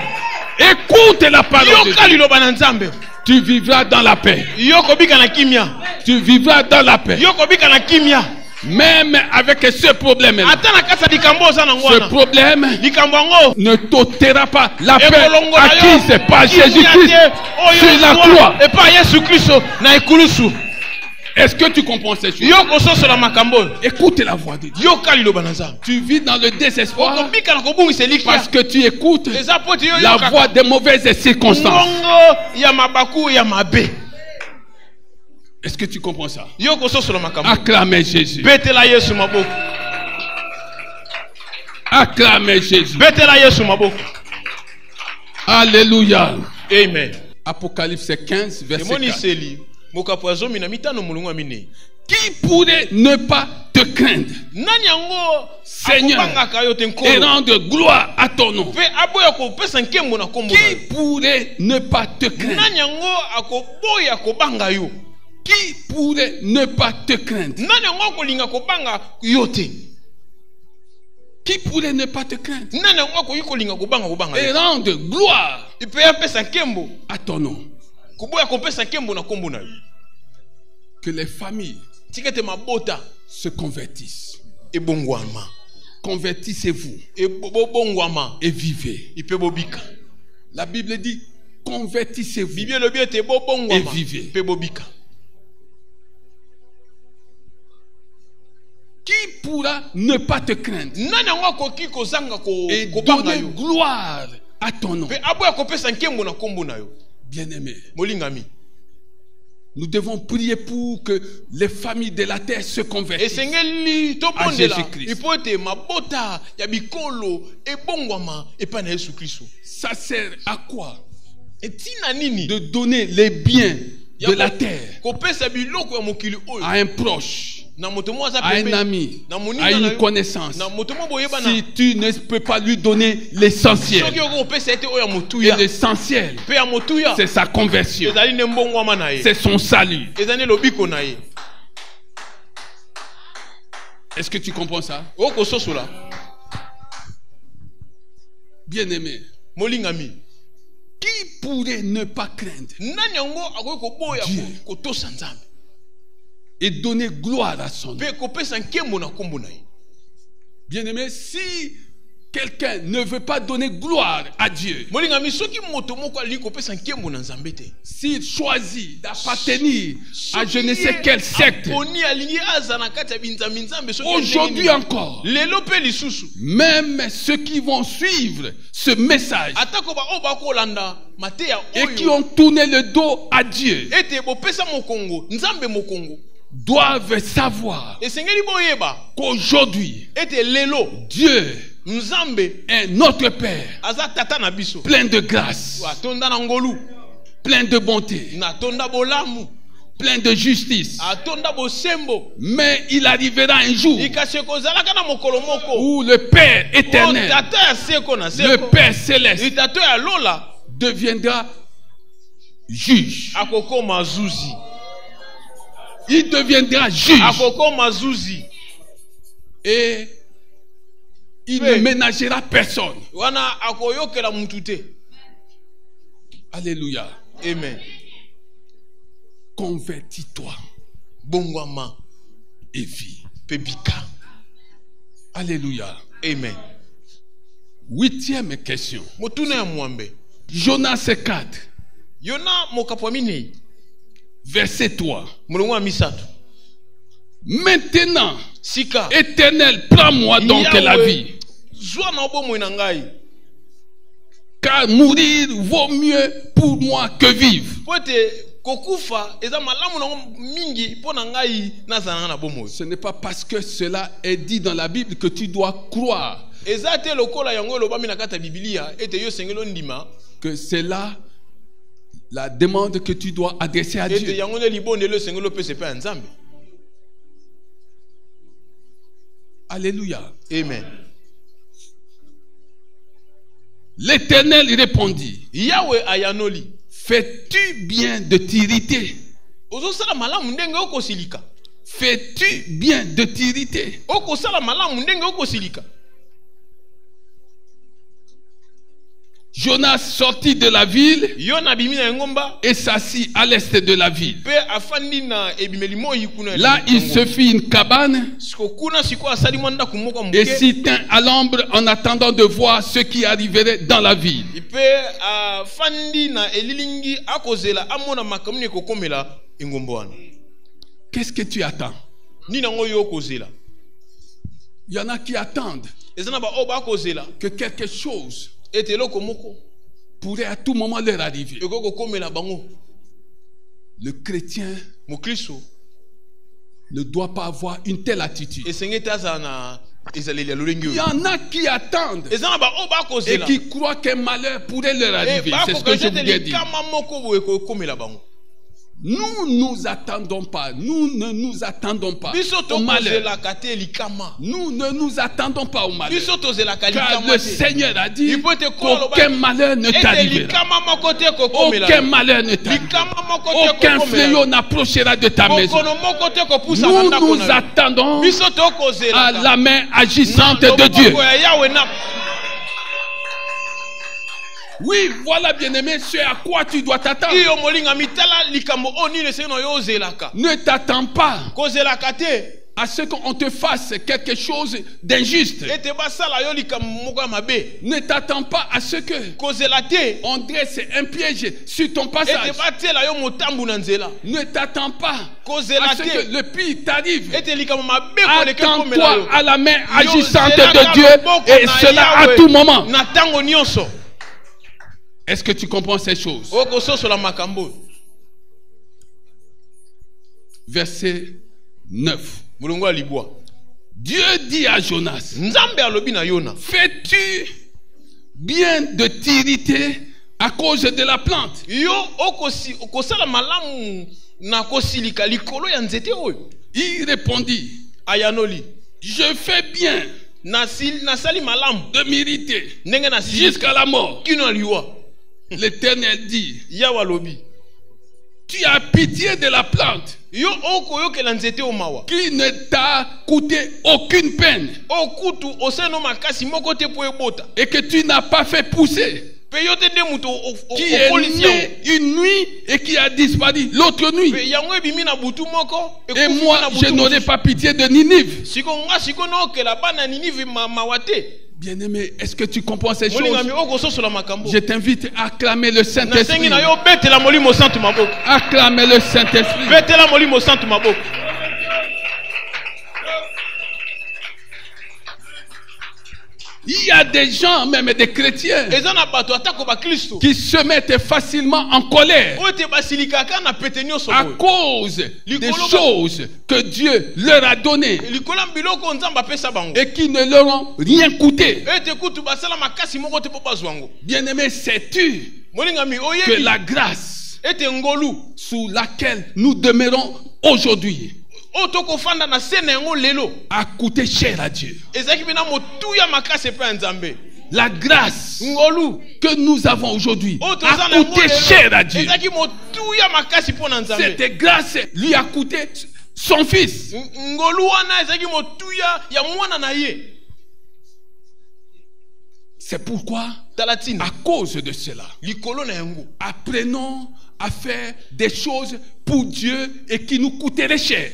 Écoute la parole de Yoka Dieu. liloba na Nzambe. Tu vivras dans la paix. Yoko bika na kimia. Tu vivras dans la paix. Yoko bika na kimia. Même avec ce problème-là. Ata na kasa likambo oza na Ce ngwana. problème Likambo yango. ne t'ôtera pas la paix Ekolongo na yo. acquise par Jésus-Christ sur la croix. Et par Yesu Kristo na ekulusu. Est-ce que tu comprends ces choses? Yoko sosola makambo. Écoute la voix de Dieu. Yoka liloba na Nzambe. Tu vis dans le désespoir Okobika na kobungisa elikia. parce que tu écoutes Eza poti yo la yoka. voix des mauvaises circonstances. Ngongo ya mabaku ya mabe. Est-ce que tu comprends ça? Yoko sosola makambo. Acclamez Jésus. Betela Yesu maboko. Acclamez Jésus. Betela Yesu maboko. Alléluia. Amen. Apocalypse 15, verset Emoni 4. seli. Mokapo azomi na mitano mulungu amine. Qui pourrait ne pas te craindre, Nani yango Seigneur, akobangaka yo te et nkolo. rendre gloire à ton nom? Pe aboya kopesa nkembo na kombo na Qui yo. pourrait ne pas te craindre? Nani yango akoboya kobanga yo. Qui pourrait ne pas te craindre? Nani yango akolinga kobanga yo te. Qui pourrait ne pas te craindre? Nani yango akoyi kolinga kobanga Et yo. rendre gloire Ipe apesa nkembo. à ton nom. Koboya kopesa nkembo na kombo na yo. Que les familles Tikete mabota se convertissent. ebongwama. Convertissez-vous Ebongwama et vivez. ipe bobika. La Bible dit convertissez-vous. Bible lobi ete bobongwama Et vivez. ipe bobika. Qui pourra ne pas te craindre Nani yango akoki kozanga et kobanga donner yo. gloire à ton nom? Pe aboya kopesa nkembo na kombo na yo. Bien-aimés, Molingami. nous devons prier pour que les familles de la terre se convertissent. Esengeli À tobondela Jésus-Christ. ipo ete mabota ya bikolo ebongwama epa na Yesu Kristo. Ça sert à quoi? Etina nini? De donner les biens de la terre Kopesa biloko ya mokili oyo. à un proche, Na moto mo aza à un pembe. ami, Na moninga à na une yo. connaissance. Na moto mo boyeba na. Si tu ne peux pas lui donner l'essentiel, Soki okopesa ete oyo ya et motuya. l'essentiel, Pe ya motuya. c'est sa conversion, Ezali ne mbongwama na ye. c'est son salut. Ezali lobiko na ye. Est-ce que tu comprends ça? Oko sosola. Bien-aimé, Molingami. qui pourrait ne pas craindre Nani yango akoki koboya Dieu. kotosa Nzambe. et donner gloire à son nom? Pe kopesa nkembo na kombo na ye. Bien-aimé, si quelqu'un ne veut pas donner gloire à Dieu, Molingami soki moto moko ali kopesa nkembo na Nzambe te. s'il choisit d'appartenir à je ne sais quelle secte, Oni alingi aza na kati ya binzambi Nzambe soki aujourd'hui encore, lelo pe lisusu. même ceux qui vont suivre ce message Atako ba o bakolanda mateya et qui oyo. ont tourné le dos à Dieu Ete bopesa mokongo, Nzambe mokongo. doivent savoir Esengeli boyeba qu'aujourd'hui, ete lelo Dieu Nzambe est notre Père, aza tata na biso. plein de grâce, Atonda na ngolu, plein de bonté, na tonda bolamu, plein de justice. atonda bosembo. Mais il arrivera un jour Ikase kozalaka na mokolo moko. où le Père O éternel, tata ya seko na le seko. Père céleste, Itato ya lola deviendra juge. akokoma zuzi. Il deviendra juge Akokoma zuzi. et il Oui. ne ménagera personne. Wana akoyokela mutu te. Alléluia. Amen. Convertis-toi Bongwama et vis. Pebika. Alléluia. Amen. 8e question. Motuna ya mwambe. Jonas 4. Yona mokapwamini. Verset 3. Mulungu wa misatu. Maintenant, Sika. Éternel, prends-moi donc la vie. Zwa na obo mwe nangai. Car mourir vaut mieux pour moi que vivre. Pote kokufa eza malamu na mingi pona ngai nazana na bomo. Ce n'est pas parce que cela est dit dans la Bible que tu dois croire Eza te lokola yango lobami na kata Biblia ete yo sengelo ndima que c'est là la demande que tu dois adresser à ete Dieu. yango ne libonde le sengelo pe sepa nzambe. Alléluia. Amen. L'Éternel répondit, Yahweh ayanoli. fais-tu bien de t'irriter? Ozosala malamu ndenge okosilika. Fais-tu bien de t'irriter? Okosala malamu ndenge okosilika. Jonas sortit de la ville Yona bimina ngomba et s'assit à l'est de la ville. pe afandi na ebimeli moyi kuna. Là, il se fit une cabane Sikokuna siko asali mwanda kumoko et mbuke. s'y tint à l'ombre en attendant de voir ce qui arriverait dans la ville. Ipe afandi na elilingi akozela amona makamuni kokomela engombo wana. Qu'est-ce que tu attends? Nina ngoyo kozela. Il y en a qui attendent Ezana ba oba kozela que quelque chose ete loko moko pourrait à tout moment leur arriver. ekoko komela bango. Le chrétien Mukristo ne doit pas avoir une telle attitude. esengeta zana ezaleli lolengi. Il y en a qui attendent Ezana ba oba et kozela. qui croient qu'un malheur pourrait leur arriver. C'est ce que je vous ai dit. Kama moko boye komela bango. Nous nous attendons pas. Nous ne nous attendons pas Biso au malheur. tokozela kate likama. Nous ne nous attendons pas au malheur. Biso tozela Car likama le te. Seigneur a dit Il peut te croire, qu'aucun malheur ne Ete t'arrivera. likama moko te kokomela. Aucun malheur ne t'arrivera. Likama moko te Aucun kokomela. fléau n'approchera de ta maison. Kokono moko te kopusa Nous bandako nous na yo. attendons Biso tokozela à la main agissante de Dieu. Oui, voilà, bien-aimé, c'est à quoi tu dois t'attendre. Iyo molinga mitala likambo oni le seno yo zelaka. Ne t'attends pas Kozelaka te. à ce qu'on te fasse quelque chose d'injuste. Ete basala yo likambo moko mabe. Ne t'attends pas à ce que Kozela te. on dresse un piège sur ton passage. Ete batela yo motambu na nzela. Ne t'attends pas Kozela à ce que te. le pire t'arrive. Ete likambo mabe koleke komela Attends-toi yo. à la main Yo agissante zelaka de Dieu loboko et na cela à Yahweh. tout moment. Na tango nyonso. Est-ce que tu comprends ces choses? Oko soso la makambo. Verset 9. Mulungu alibwa. Dieu dit à Jonas, Nzambe alobi na Yona. fais-tu bien de t'irriter à cause de la plante? Yo okosala malamu na kosilika likolo ya nzete oyo. Il répondit, Ayanoli. je fais bien Nasali malamu de m'irriter ndenge na jusqu'à la mort. kino liwa. L'Éternel dit, Yawa lobi. tu as pitié de la plante Yo okoyokela nzete omawa. qui ne t'a coûté aucune peine Okutu oseno makasi moko te po ebota. et que tu n'as pas fait pousser, Pe yo te nde muto qui est okolisi né une nuit et qui a disparu l'autre nuit. Pe yango ebimi na butu moko. Et moi, je n'aurai pas pitié de Ninive. Siko nga siko no okela bana Ninive mawate. Bien-aimé, est-ce que tu comprends ces choses? Molinga mi okososo la makambo. Je t'invite à acclamer le Na sengi Saint-Esprit. na yo betela molimo santu maboko. Acclamer le Saint-Esprit. Betela molimo santu maboko. Il y a des gens, même des chrétiens, Ezana bato atako ba Kristo. qui se mettent facilement en colère Ote basilika ka na pete nyonso à boye. cause des choses que Dieu leur a données Likola biloko nzamba pesa bango. et qui ne leur ont rien coûté. Ete kutu basala makasi moko te po bazwango. Bien-aimé, sais-tu Molinga mi que oyebi. la grâce Ete ngolu. sous laquelle nous demeurons aujourd'hui Otoko fanda na sene yango lelo. a coûté cher à Dieu? Ezaki bina motuya makasi pe nzambe. La grâce Ngolu. que nous avons aujourd'hui Oto a zana coûté cher à Dieu. Ezaki motuya makasi po na nzambe. Cette grâce lui a coûté son fils. Ngolu wana ezaki motuya ya mwana na ye. C'est pourquoi, Talatina. à cause de cela, Likolo na yango. apprenons à faire des choses pour Dieu et qui nous coûteraient cher.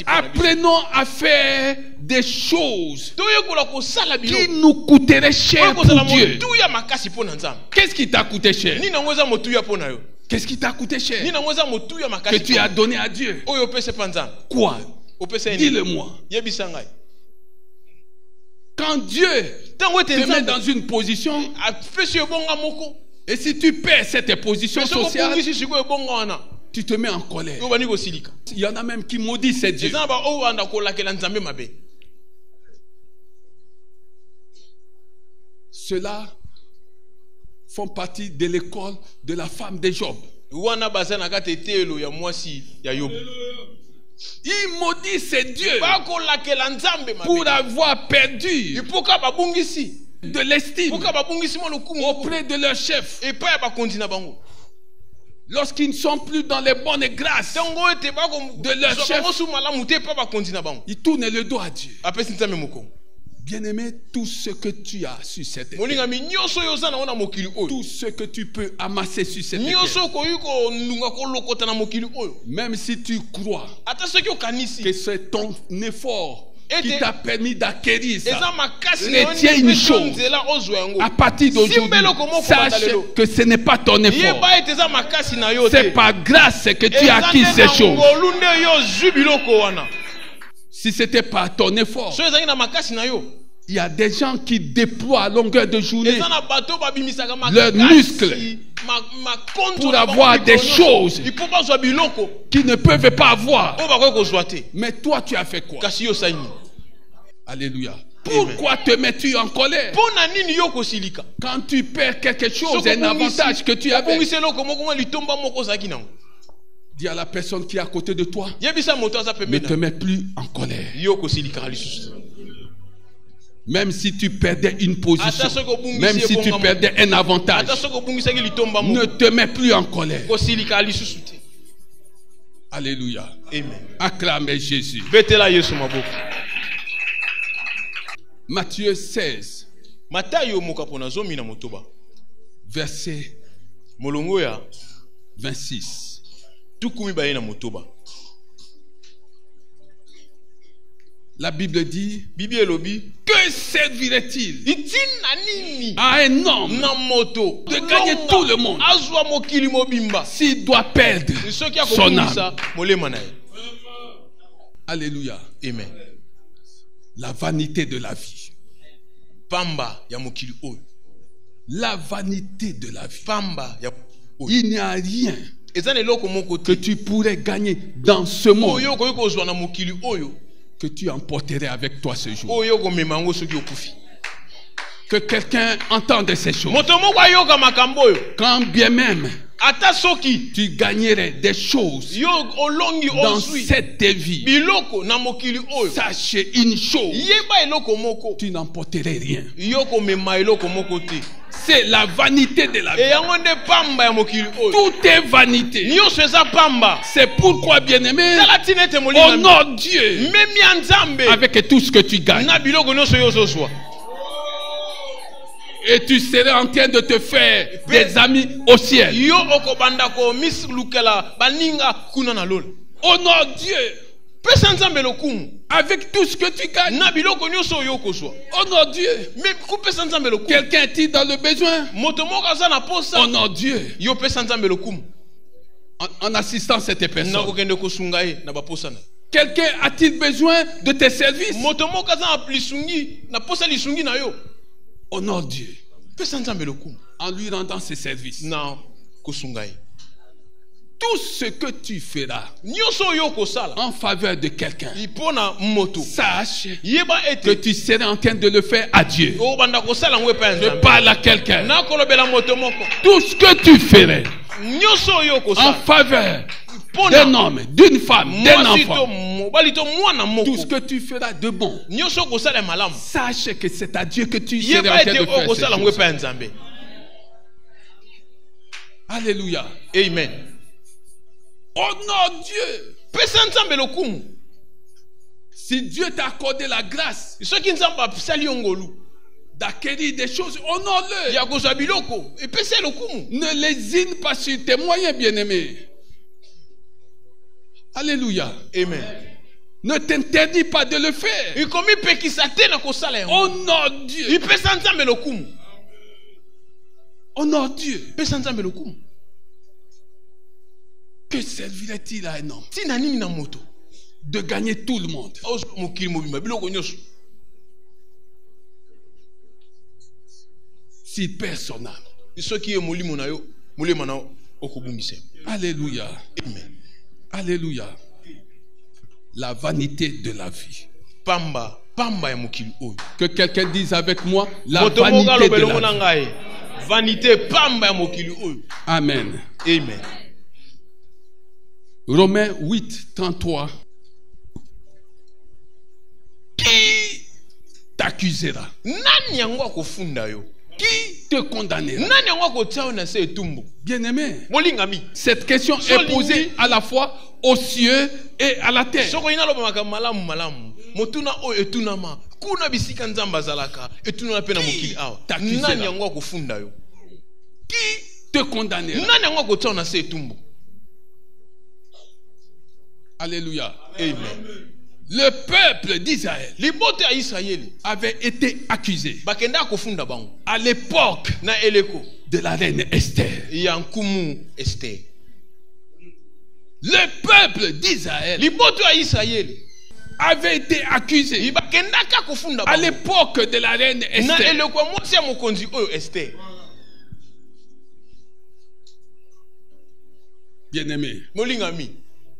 Apprenons à faire des choses qui nous coûteraient cher pour Dieu. Qu'est-ce qui t'a coûté cher? Qu'est-ce qui t'a coûté cher que tu as donné à Dieu? Quoi? Dis-le-moi. Quand Dieu te met dans une position, et si tu perds cette position sociale, tu te mets en colère. Il y en a même qui maudissent Dieu. Ceux-là font partie de l'école de la femme de Job. Ils maudissent Dieu pour avoir perdu de l'estime auprès de leur chef. Lorsqu'ils ne sont plus dans les bonnes grâces de leur chef, ils tournent le dos à Dieu. Bien-aimé, tout ce que tu as sur cette terre, tout ce que tu peux amasser sur cette terre, même si tu crois que c'est ton effort qui t'a permis d'acquérir ça, retiens une chose: à partir d'aujourd'hui, sache que ce n'est pas ton effort, c'est par grâce que tu as acquis ces choses. Si c'était par ton effort, il y a des gens qui déploient à longueur de journée leurs muscles pour avoir des choses qu'ils ne peuvent pas avoir. Mais toi, tu as fait quoi? Alléluia. Pourquoi te mets-tu en colère quand tu perds quelque chose, un avantage que tu avais? Dis à la personne qui est à côté de toi: ne te mets plus en colère. Même si tu perdais une position, même si tu perdais un avantage, ne te mets plus en colère. Alléluia. Acclamez Jésus. Matthieu 16, verset 26. La Bible dit: que servirait-il à un homme de gagner tout le monde s'il doit perdre son âme? Alléluia. Amen. La vanité de la vie. La vanité de la vie. Il n'y a rien que tu pourrais gagner dans ce monde que tu emporterais avec toi ce jour. Que quelqu'un entende ces choses. Quand bien même tu gagnerais des choses dans cette vie, sache une chose: tu n'emporterais rien. C'est la vanité de la vie. Tout est vanité. C'est pourquoi, bien-aimé, honore Dieu avec tout ce que tu gagnes. Et tu serais en train de te faire des amis au ciel. Honore Dieu avec tout ce que tu gagnes. Honore Dieu. Quelqu'un est-il dans le besoin? Honore Dieu en assistant cette personne. Quelqu'un a-t-il besoin de tes services? Honore Dieu en lui rendant ses services. Tout ce que tu feras en faveur de quelqu'un, sache que tu seras en train de le faire à Dieu. Je parle à quelqu'un. Tout ce que tu ferais en faveur d'un homme, d'une femme, d'un enfant, tout ce que tu feras de bon, sache que c'est à Dieu que tu seras en train de faire ces choses. Alléluia. Amen. Honore Dieu. Si Dieu t'a accordé la grâce d'acquérir des choses, honore-le. Ne lésine pas sur tes moyens, bien-aimés. Alléluia. Amen. Ne t'interdis pas de le faire. Honore Dieu. Honore Dieu. Que servirait-il à un homme de gagner tout le monde s'il perd son âme? Alléluia. Amen. Alléluia. La vanité de la vie. Que quelqu'un dise avec moi, la vanité de la vie. Amen. Amen. Romains 8, 33. Qui t'accusera? Qui te condamnera? Bien-aimé, cette question est posée à la fois aux cieux et à la terre. Qui te condamnera? Alléluia. Amen. Le peuple d'Israël avait été accusé à l'époque de la reine Esther. Le peuple d'Israël avait été accusé à l'époque de la reine Esther. Bien-aimé,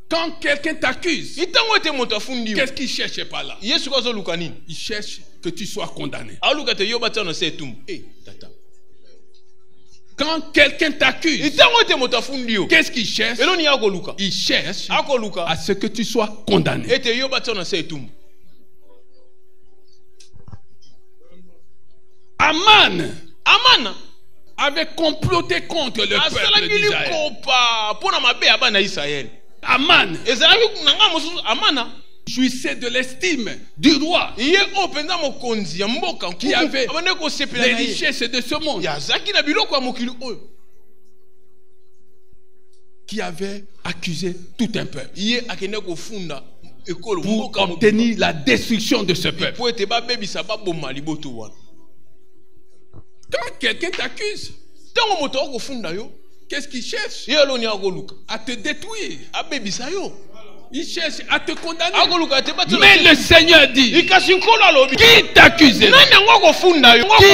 quand quelqu'un t'accuse, qu'est-ce qu'il cherche par là? Il cherche que tu sois condamné. Quand quelqu'un t'accuse, qu'est-ce qu'il cherche? Il cherche à ce que tu sois condamné. Aman avait comploté contre le peuple d'Israël. Aman jouissait de l'estime du roi qui avait les richesses de ce monde, qui avait accusé tout un peuple pour obtenir la destruction de ce peuple. Quand quelqu'un t'accuse, qu'est-ce qu'il cherche? À te détruire. Il cherche à te condamner. Mais le Seigneur dit, qui t'accusera? Qui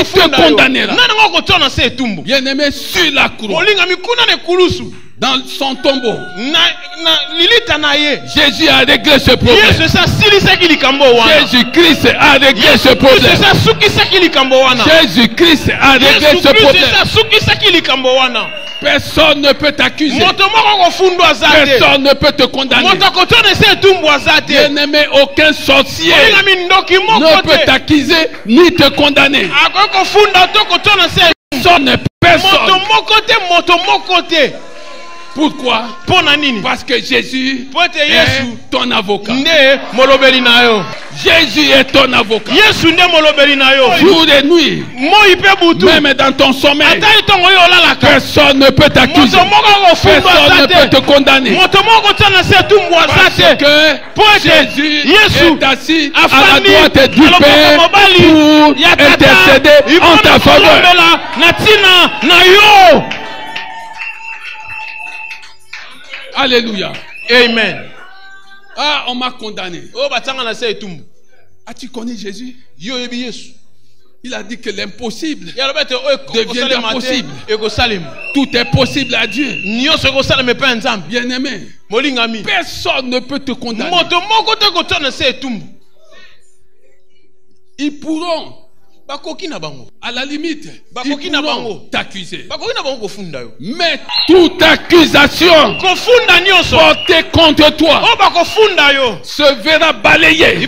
te condamnera? Bien-aimé, sur la croix, dans son tombeau, Jésus a réglé ce problème. Jésus-Christ a réglé ce problème. Jésus-Christ a réglé ce problème. Personne ne peut t'accuser. Personne ne peut te condamner. Bien-aimé, aucun sorcier ne peut t'accuser ni te condamner. Personne. Pourquoi? Parce que Jésus est ton avocat. Jésus est ton avocat. Jour et nuit, même dans ton sommeil, personne ne peut t'accuser. Personne ne peut te condamner. Parce que Jésus est assis à la droite du Père pour intercéder en ta faveur. Alléluia. Amen. Ah, on m'a condamné. As-tu connu Jésus? Il a dit que l'impossible devient possible. Tout est possible à Dieu. Bien-aimé, personne ne peut te condamner. Ils pourront, à la limite, ils pourront t'accuser. Mais toute accusation portée contre toi se verra balayée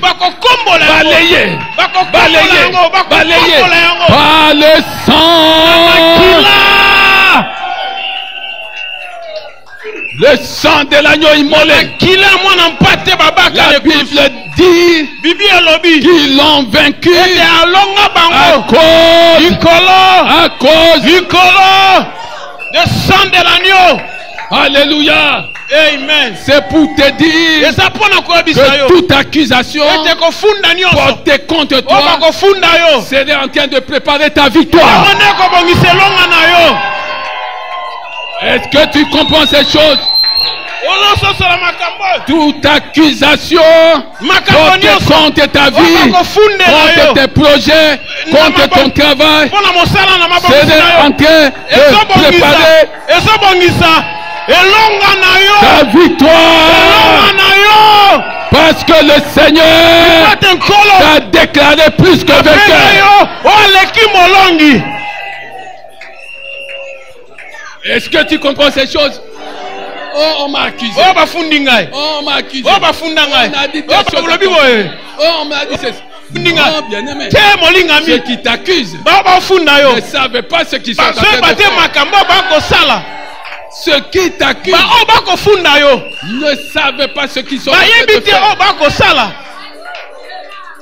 par le sang. Le sang de l'agneau immolé. La Bible dit qu'ils l'ont vaincu à cause du sang de l'agneau. Alléluia. Amen. C'est pour te dire que toute accusation portée contre toi serait en train de préparer ta victoire. Est-ce que tu comprends ces choses? Toute accusation portée contre ta vie, contre tes projets, contre ton travail, serait en train de préparer ta victoire. Parce que le Seigneur t'a déclaré plus que vainqueur. Est-ce que tu comprends ces choses? Oh, on m'a accusé. Oh, on m'a accusé. On a dit des choses. On m'a dit c'est... Oh, bien aimé. Ceux qui t'accusent ne savent pas ce qu'ils sont en train de faire. Ceux qui t'accusent ne savent pas ce qu'ils sont en train de faire.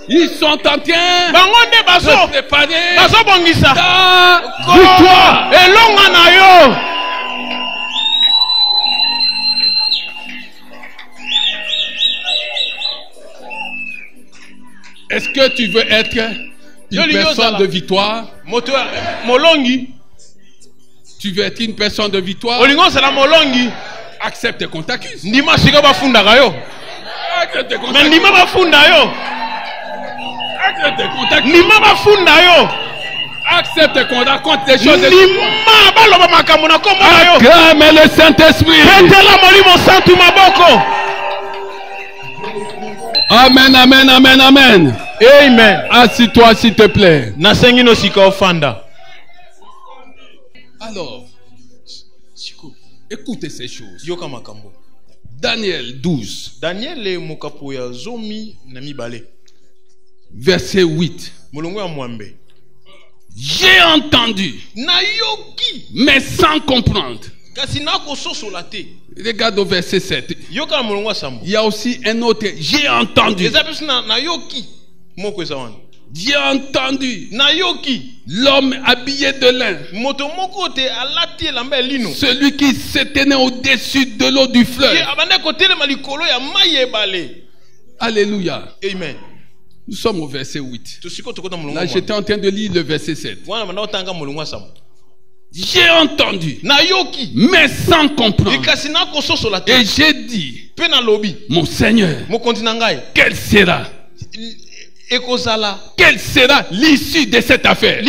Ils sont en train de préparer ta victoire. Est-ce que tu veux être une personne de victoire? Tu veux être une personne de victoire? Accepte qu'on t'accuse. Accepte qu'on t'accuse. Accepte qu'on raconte des choses. Acclame le Saint-Esprit. Amen, amen, amen, amen. Amen. Assis-toi s'il te plaît. Alors, écoutez ces choses. Daniel 12. Verset 8. J'ai entendu, mais sans comprendre. Regarde au verset 7. Il y a aussi un autre. J'ai entendu. J'ai entendu l'homme habillé de lin, celui qui se tenait au-dessus de l'eau du fleuve. Alléluia. Amen. Nous sommes au verset 8. Là, j'étais en train de lire le verset 7. J'ai entendu, mais sans comprendre. Et j'ai dit, mon Seigneur, quel sera l'issue de cette affaire?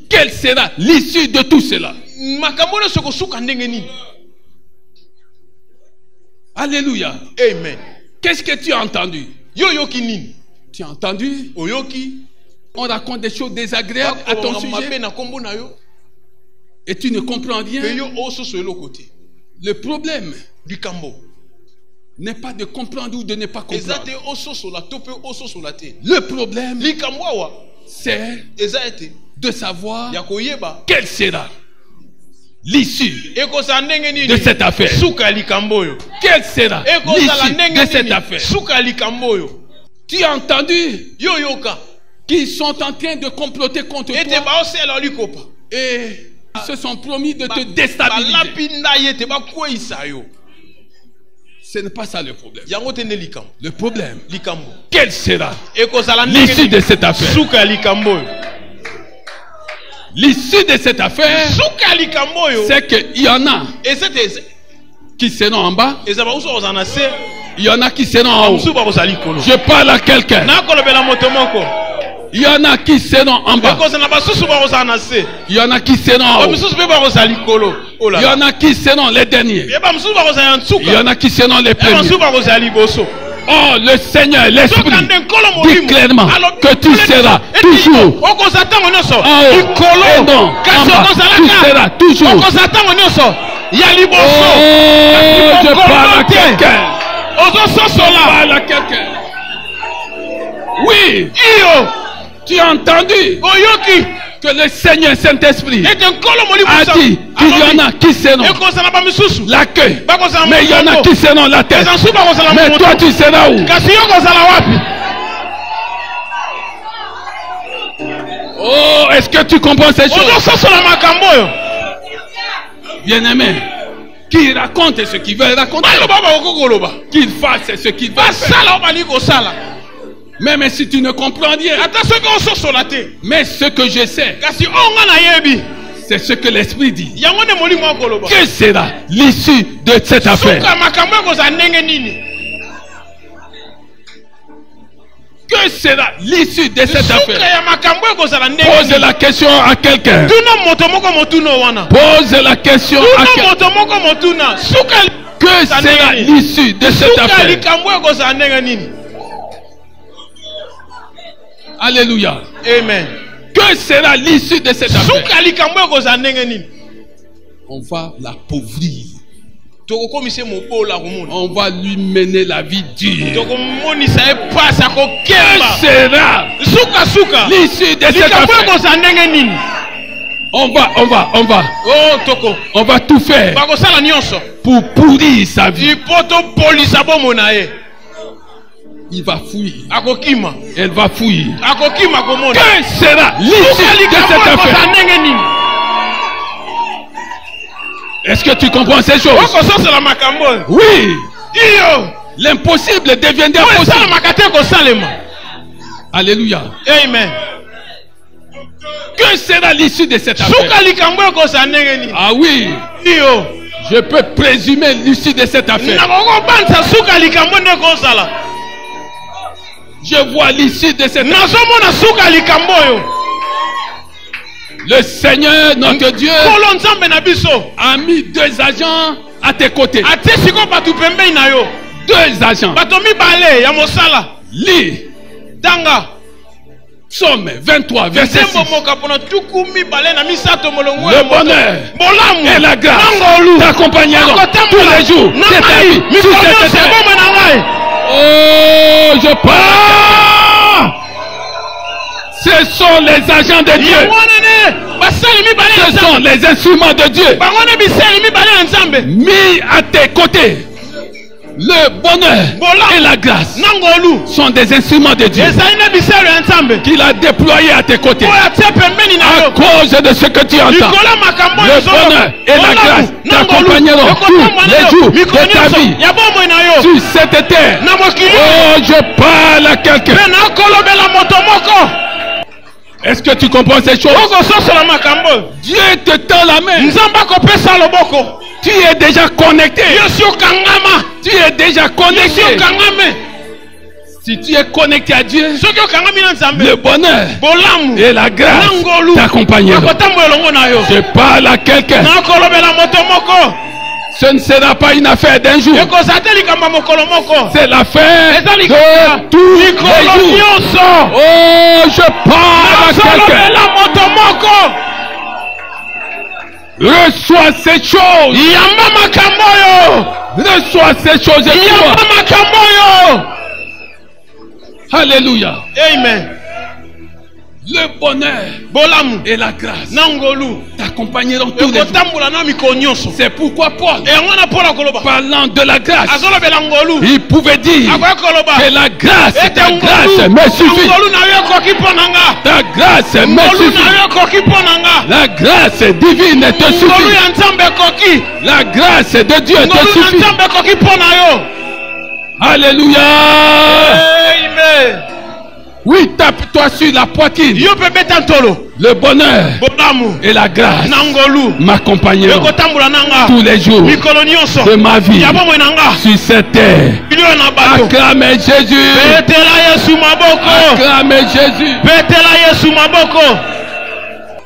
Quelle sera l'issue de tout cela? Alléluia. Amen. Qu'est-ce que tu as entendu? Tu as entendu? On raconte des choses désagréables à ton sujet et tu ne comprends rien. Le problème n'est pas de comprendre ou de ne pas comprendre. Le problème, c'est de savoir quelle sera l'issue de cette affaire. Quelle sera l'issue de cette affaire? Tu as entendu qu'ils sont en train de comploter contre toi et ils se sont promis de te déstabiliser. Ce n'est pas ça le problème. Le problème, quelle sera l'issue de cette affaire? L'issue de cette affaire, c'est qu'il y en a qui seront en bas, il y en a qui seront en haut. Je parle à quelqu'un. Il y en a qui seront en bas. Il y en a qui seront en haut. Il y en a qui seront les derniers. Il y en a qui seront les premiers. Oh, le Seigneur, l'Esprit dit clairement que tu seras toujours en haut et non en bas. Tu seras toujours. Oh, je parle à quelqu'un. Je parle à quelqu'un. Oui. Tu as entendu que le Seigneur Saint-Esprit a dit qu'il y en a qui seront la queue, mais il y en a qui seront la tête. Mais toi tu seras où? Oh, est-ce que tu comprends ces choses? Bien-aimé, qu'il raconte ce qu'il veut raconter. Qu'il fasse ce qu'il veut faire. Même si tu ne comprends rien. Mais ce que je sais, c'est ce que l'Esprit dit. Que sera l'issue de cette affaire? Que sera l'issue de cette affaire? Pose la question à quelqu'un. Pose la question à quelqu'un. Que sera l'issue de cette affaire? Alléluia. Amen. Que sera l'issue de cette affaire? On va l'appauvrir. On va lui mener la vie dure. Que sera l'issue de cette affaire? On va tout faire pour pourrir sa vie. Il va fuir. Elle va fuir. Que sera l'issue de cette affaire? Est-ce que tu comprends ces choses? Oui. L'impossible deviendra possible. Alléluia. Amen. Que sera l'issue de cette affaire? Ah oui. Je peux présumer l'issue de cette affaire. Je vois l'issue de cette affaire. Le Seigneur, notre Dieu, a mis 2 agents à tes côtés. 2 agents. Lis. Psaume 23, verset 6. Le bonheur et la grâce t'accompagneront tous les jours de ta vie sur cette terre. Oh, je pars. Ce sont les agents de Dieu. Ce sont les instruments de Dieu. Mis à tes côtés. Le bonheur et la grâce sont des instruments de Dieu qu'il a déployés à tes côtés. À cause de ce que tu entends, le bonheur et la grâce t'accompagneront tous les jours de ta vie sur cette terre. Oh, je parle à quelqu'un. Est-ce que tu comprends ces choses? Dieu te tend la main. Tu es déjà connecté. Tu es déjà connecté. Si tu es connecté à Dieu, le bonheur et la grâce t'accompagneront. Je parle à quelqu'un. Ce ne sera pas une affaire d'un jour. C'est l'affaire de tous les jours. Oh, je parle à quelqu'un. Reçois ces choses. Reçois ces choses. Alléluia. Amen. Le bonheur et la grâce t'accompagneront tous les jours. C'est pourquoi Paul, parlant de la grâce, il pouvait dire que la grâce, ta grâce me suffit. Ta grâce me suffit. La grâce divine te suffit. La grâce de Dieu te suffit. Alléluia. Amen. Oui, tape-toi sur la poitrine. Le bonheur et la grâce m'accompagneront tous les jours de ma vie sur cette terre. Acclamez Jésus. Acclamez Jésus.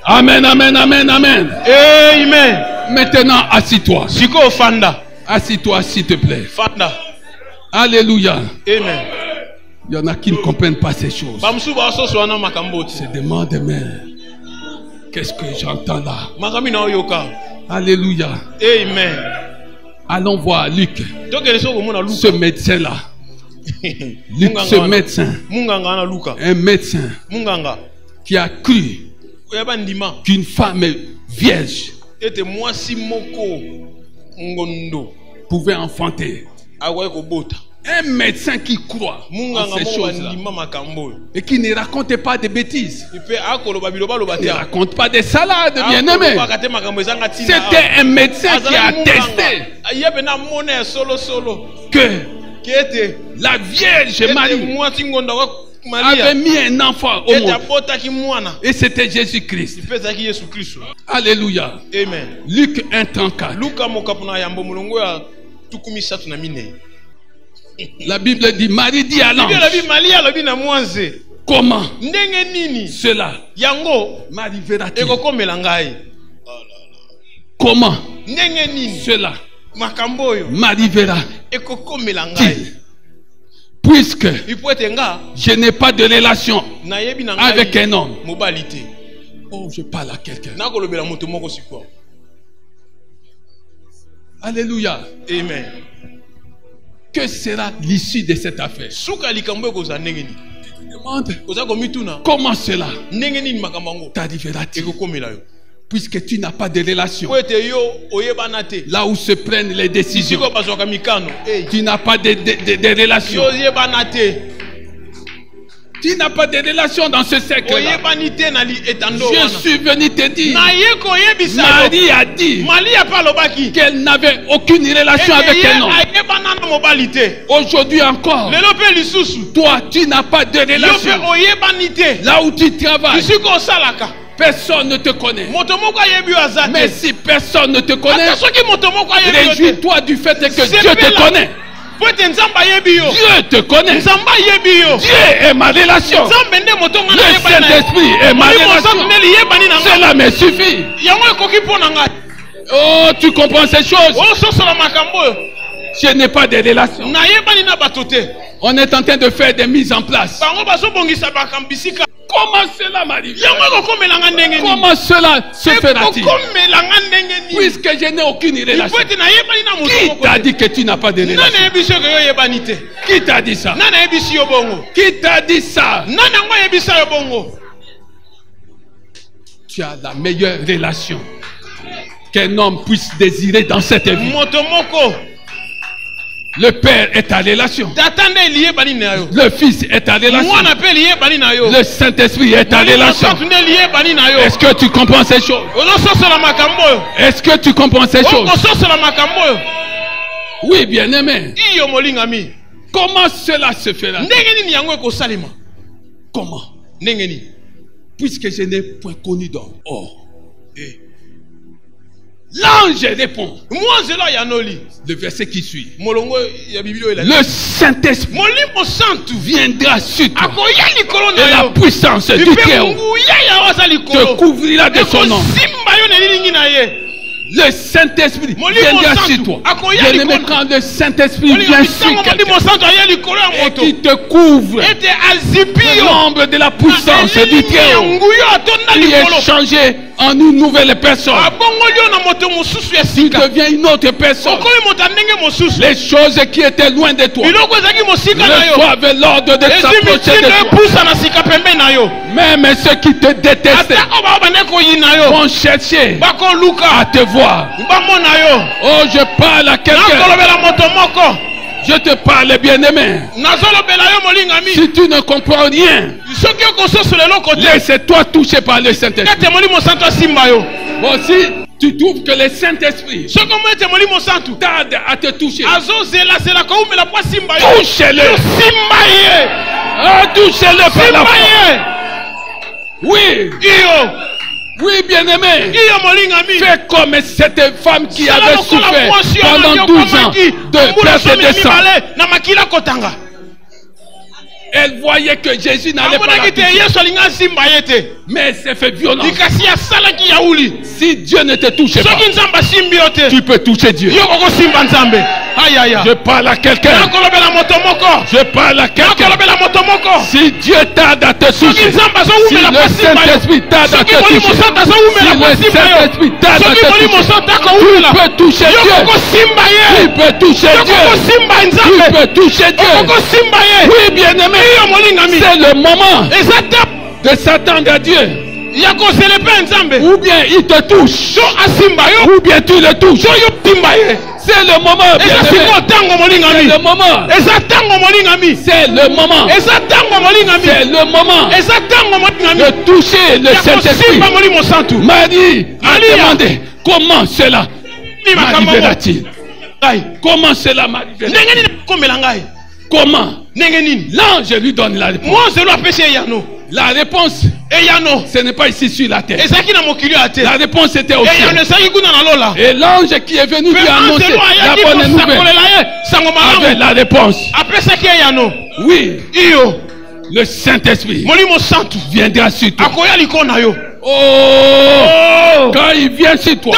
Amen, amen, amen, amen. Amen. Maintenant, assis-toi. Assis-toi, s'il te plaît. Alléluia. Amen. Il y en a qui ne comprennent pas ces choses. Se demandent, mais qu'est-ce que j'entends là? Alléluia. Amen. Allons voir Luc. Ce médecin-là. Luc, ce médecin. Un médecin qui a cru qu'une femme vierge pouvait enfanter. Un médecin qui croit en ces choses-là et qui ne raconte pas de bêtises. Il ne raconte pas des salades, bien-aimé. C'était un médecin qui a attesté que la Vierge Marie avait mis un enfant au monde. Et c'était Jésus-Christ. Alléluia. Amen. Luc 1:34. La Bible dit, Marie dit à l'ange, comment cela m'arrivera-t-il? Comment cela m'arrivera-t-il? Puisque je n'ai pas de relation avec un homme. Oh, je parle à quelqu'un. Alléluia. Amen. Que sera l'issue de cette affaire? Tu te demandes, comment cela t'arrivera-t-il? Puisque tu n'as pas de relation. Là où se prennent les décisions, tu n'as pas de relation. Tu n'as pas de relation dans ce cercle-là. Je suis venu te dire, Marie a dit qu'elle n'avait aucune relation avec un homme. Aujourd'hui encore, toi tu n'as pas de relation. Là où tu travailles, personne ne te connaît. Mais si personne ne te connaît, réjouis-toi du fait que Dieu te connaît. Dieu te connaît. Dieu est ma relation. Le Saint-Esprit est ma relation. Cela me suffit. Oh, tu comprends ces choses? Je n'ai pas de relation. On est en train de faire des mises en place. Comment cela m'arrive? Comment cela se fera-t-il? Puisque je n'ai aucune relation. Qui t'a dit que tu n'as pas de relation? Qui t'a dit ça? Qui t'a dit ça? Tu as la meilleure relation qu'un homme puisse désirer dans cette vie. Le Père est ta relation. Le Fils est ta relation. Le Saint-Esprit est ta relation. Est-ce que tu comprends ces choses? Est-ce que tu comprends ces choses? Oui, bien-aimé. Comment cela se fera? Comment? Puisque je n'ai point connu d'homme. Oh. L'ange répond. Le verset qui suit. Le Saint-Esprit viendra sur toi. Et la puissance du Très-Haut te couvrira de son nom. Le Saint-Esprit viendra sur toi. Bien-aimé, quand le Saint-Esprit vient sur quelqu'un et qui te couvre, l'ombre de la puissance du Très-Haut, tu es changé en une nouvelle personne. Tu deviens une autre personne. Les choses qui étaient loin de toi reçoivent l'ordre de s'approcher de toi. Même ceux qui te détestaient vont chercher à te voir. Oh, je parle à quelqu'un. Je te parle, bien-aimé. Si tu ne comprends rien, laisse-toi toucher par le Saint-Esprit. Bon, si tu trouves que le Saint-Esprit tarde à te toucher, touche-le. Touche-le par la foi. Oui. Oui, bien-aimé. Fais comme cette femme qui avait souffert pendant 12 ans de perte de sang. Elle voyait que Jésus n'allait pas la toucher. Mais elle s'est fait violence. Si Dieu ne te touche pas, tu peux toucher Dieu. Je parle à quelqu'un. Je parle à quelqu'un. Si Dieu tarde à te toucher, si le Saint-Esprit tarde à te toucher, si le Saint-Esprit tarde à te toucher, tu peux toucher Dieu. Tu peux toucher Dieu. Tu peux toucher Dieu. Oui, bien-aimé, c'est le moment de s'attendre à Dieu. Ou bien il te touche, ou bien tu le touches. C'est le moment. C'est le moment. C'est le moment. C'est le moment de toucher le Saint-Esprit. Marie a demandé comment cela m'arrivera-t-il? Comment cela m'arrivera-t-il? Comment? L'ange lui donne la réponse. La réponse, ce n'est pas ici sur la terre. La réponse était au ciel. Et l'ange qui est venu lui annoncer la bonne nouvelle avait la réponse. Oui, le Saint-Esprit viendra sur toi. Oh, quand il vient sur toi,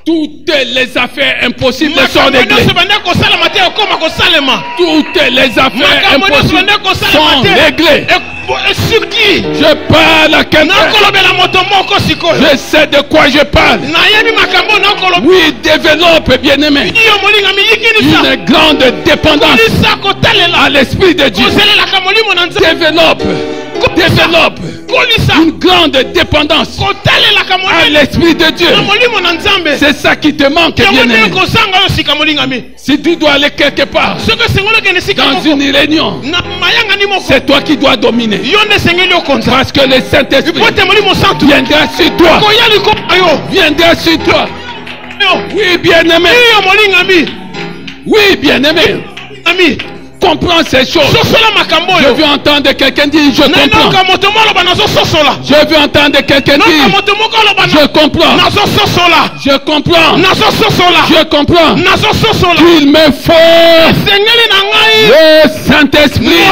toutes les affaires impossibles sont réglées. Toutes les affaires impossibles sont réglées. Sur qui? Je parle à quelqu'un. Je sais de quoi je parle. Oui, développe, bien-aimé, une grande dépendance à l'Esprit de Dieu. Développe une grande dépendance à l'Esprit de Dieu. C'est ça qui te manque, bien-aimé. Si tu dois aller quelque part dans une réunion, c'est toi qui dois dominer. Parce que le Saint-Esprit viendra sur toi. Viendra sur toi. Oui, bien-aimé. Oui, bien-aimé. Comprends ces choses. Je veux entendre quelqu'un dire je comprends. Je veux entendre quelqu'un dire je comprends. Je comprends. Je comprends. Il me faut le Saint-Esprit.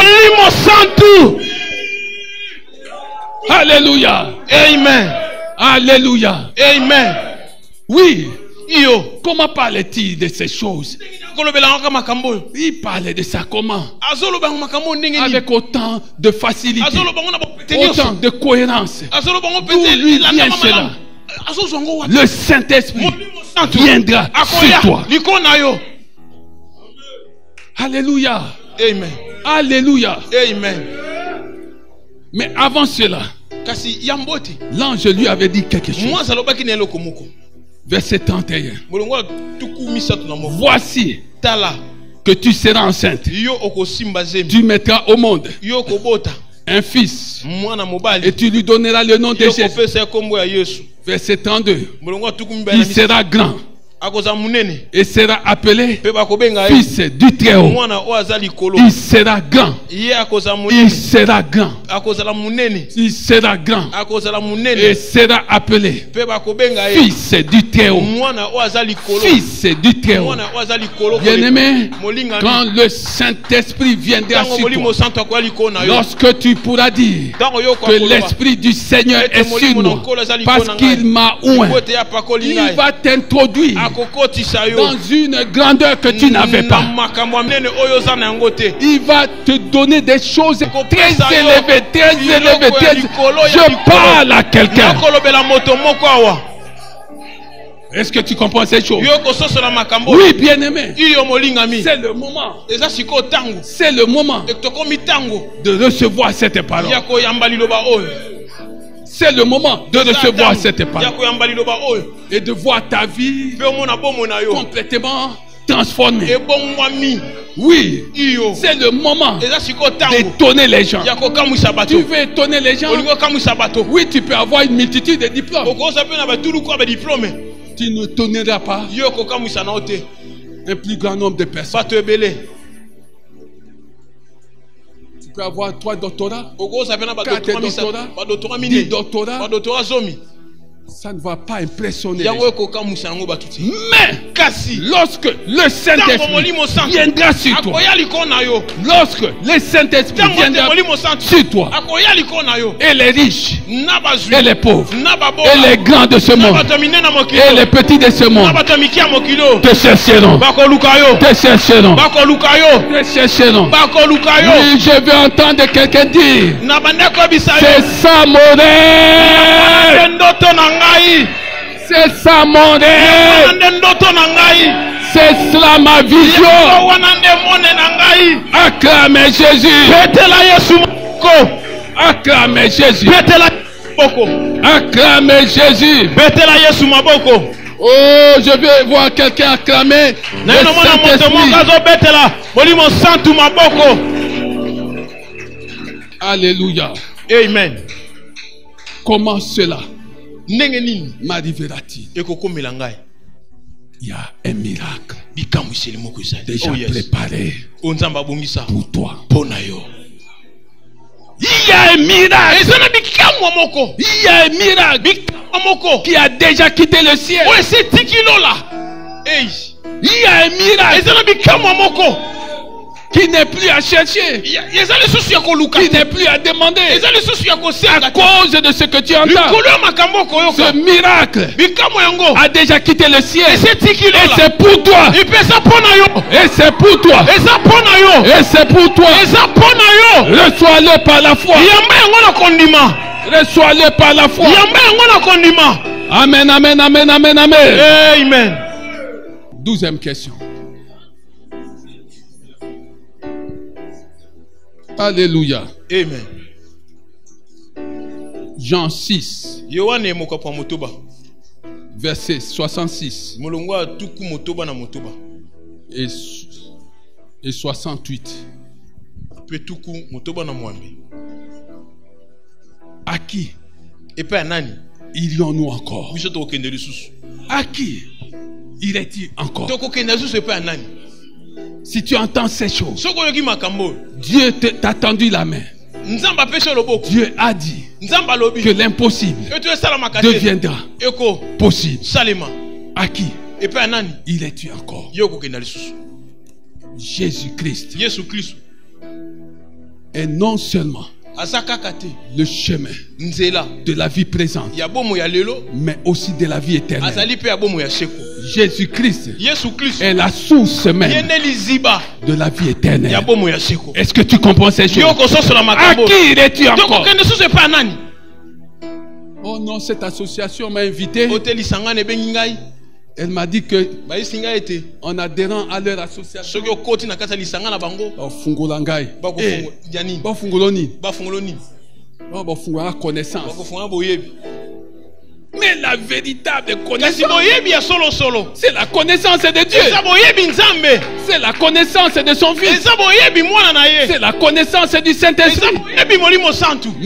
Alléluia. Amen. Alléluia. Amen. Oui. Comment parlait-il de ces choses? Il parlait de ça comment? Avec autant de facilité, autant de cohérence. D'où lui vient cela? Le Saint-Esprit viendra sur toi. Alléluia. Amen. Alléluia. Amen. Mais avant cela, l'ange lui avait dit quelque chose. Verset 31. Voici que tu seras enceinte. Tu mettras au monde un fils. Et tu lui donneras le nom de Jésus. Verset 32. Il sera grand et sera appelé fils du Très-Haut. Il sera grand. Il sera grand. Il sera grand et sera appelé fils du Très-Haut. Fils du Très-Haut. Bien-aimé, quand le Saint-Esprit viendra sur toi, lorsque tu pourras dire que l'Esprit du Seigneur est sur moi parce qu'il m'a oint, il va t'introduire dans une grandeur que tu n'avais pas. Il va te donner des choses très élevées, très élevées. Je parle à quelqu'un. Est-ce que tu comprends ces choses? Oui, bien-aimé. C'est le moment. C'est le moment de recevoir cette parole. C'est le moment de recevoir cette parole et de voir ta vie complètement transformée. Oui, c'est le moment d'étonner les gens. Tu veux étonner les gens? Oui, tu peux avoir une multitude de diplômes. Tu ne tonneras pas un plus grand nombre de personnes. Tu peux avoir 3 doctorats, 4 doctorats, 10 doctorats. Ça ne va pas impressionner les gens. Mais lorsque le Saint-Esprit viendra sur toi, lorsque le Saint-Esprit viendra sur toi, et les riches, et les pauvres, et les grands de ce monde, et les petits de ce monde, te chercheront, te chercheront, te chercheront. Oui, je veux entendre quelqu'un dire, c'est ça mon rêve. C'est ça mon rêve. C'est cela ma vision. Acclamez Jésus. Acclamez Jésus. Acclamez Jésus. Oh, je vais voir quelqu'un acclamer le Saint-Esprit. Alléluia. Amen. Comment cela m'arrivera-t-il? Il y a un miracle déjà préparé pour toi. Il y a un miracle. Il y a un miracle qui a déjà quitté le ciel. Il y a un miracle qui n'est plus à chercher, qui n'est plus à demander à cause de ce que tu entends. Ce miracle a déjà quitté le ciel et c'est pour toi. Et c'est pour toi. Et c'est pour toi. Reçois-le par la foi. Reçois-le par la foi. Amen, amen, amen, amen, amen. Amen. 12e question. Alléluia. Amen. Jean 6, verset 66 et 68. À qui irions-nous encore? À qui irait-il encore? Si tu entends ces choses, Dieu t'a tendu la main. Dieu a dit que l'impossible deviendra possible. À qui irais-tu encore? Jésus-Christ est non seulement le chemin de la vie présente, mais aussi de la vie éternelle. Jésus-Christ est la source même de la vie éternelle. Est-ce que tu comprends ces choses? À qui irais-tu encore? Oh non, cette association m'a invité. Elle m'a dit que en adhérant à leur association, connaissance. Mais la véritable connaissance, c'est la connaissance de Dieu. C'est la connaissance de son Fils. C'est la connaissance du Saint-Esprit.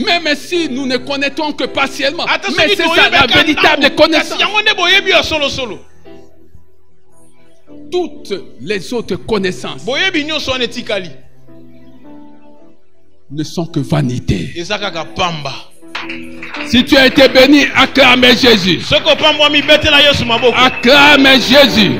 Même si nous ne connaissons que partiellement, mais c'est ça la véritable connaissance. Toutes les autres connaissances ne sont que vanité. Si tu as été béni, acclame Jésus. Acclame Jésus.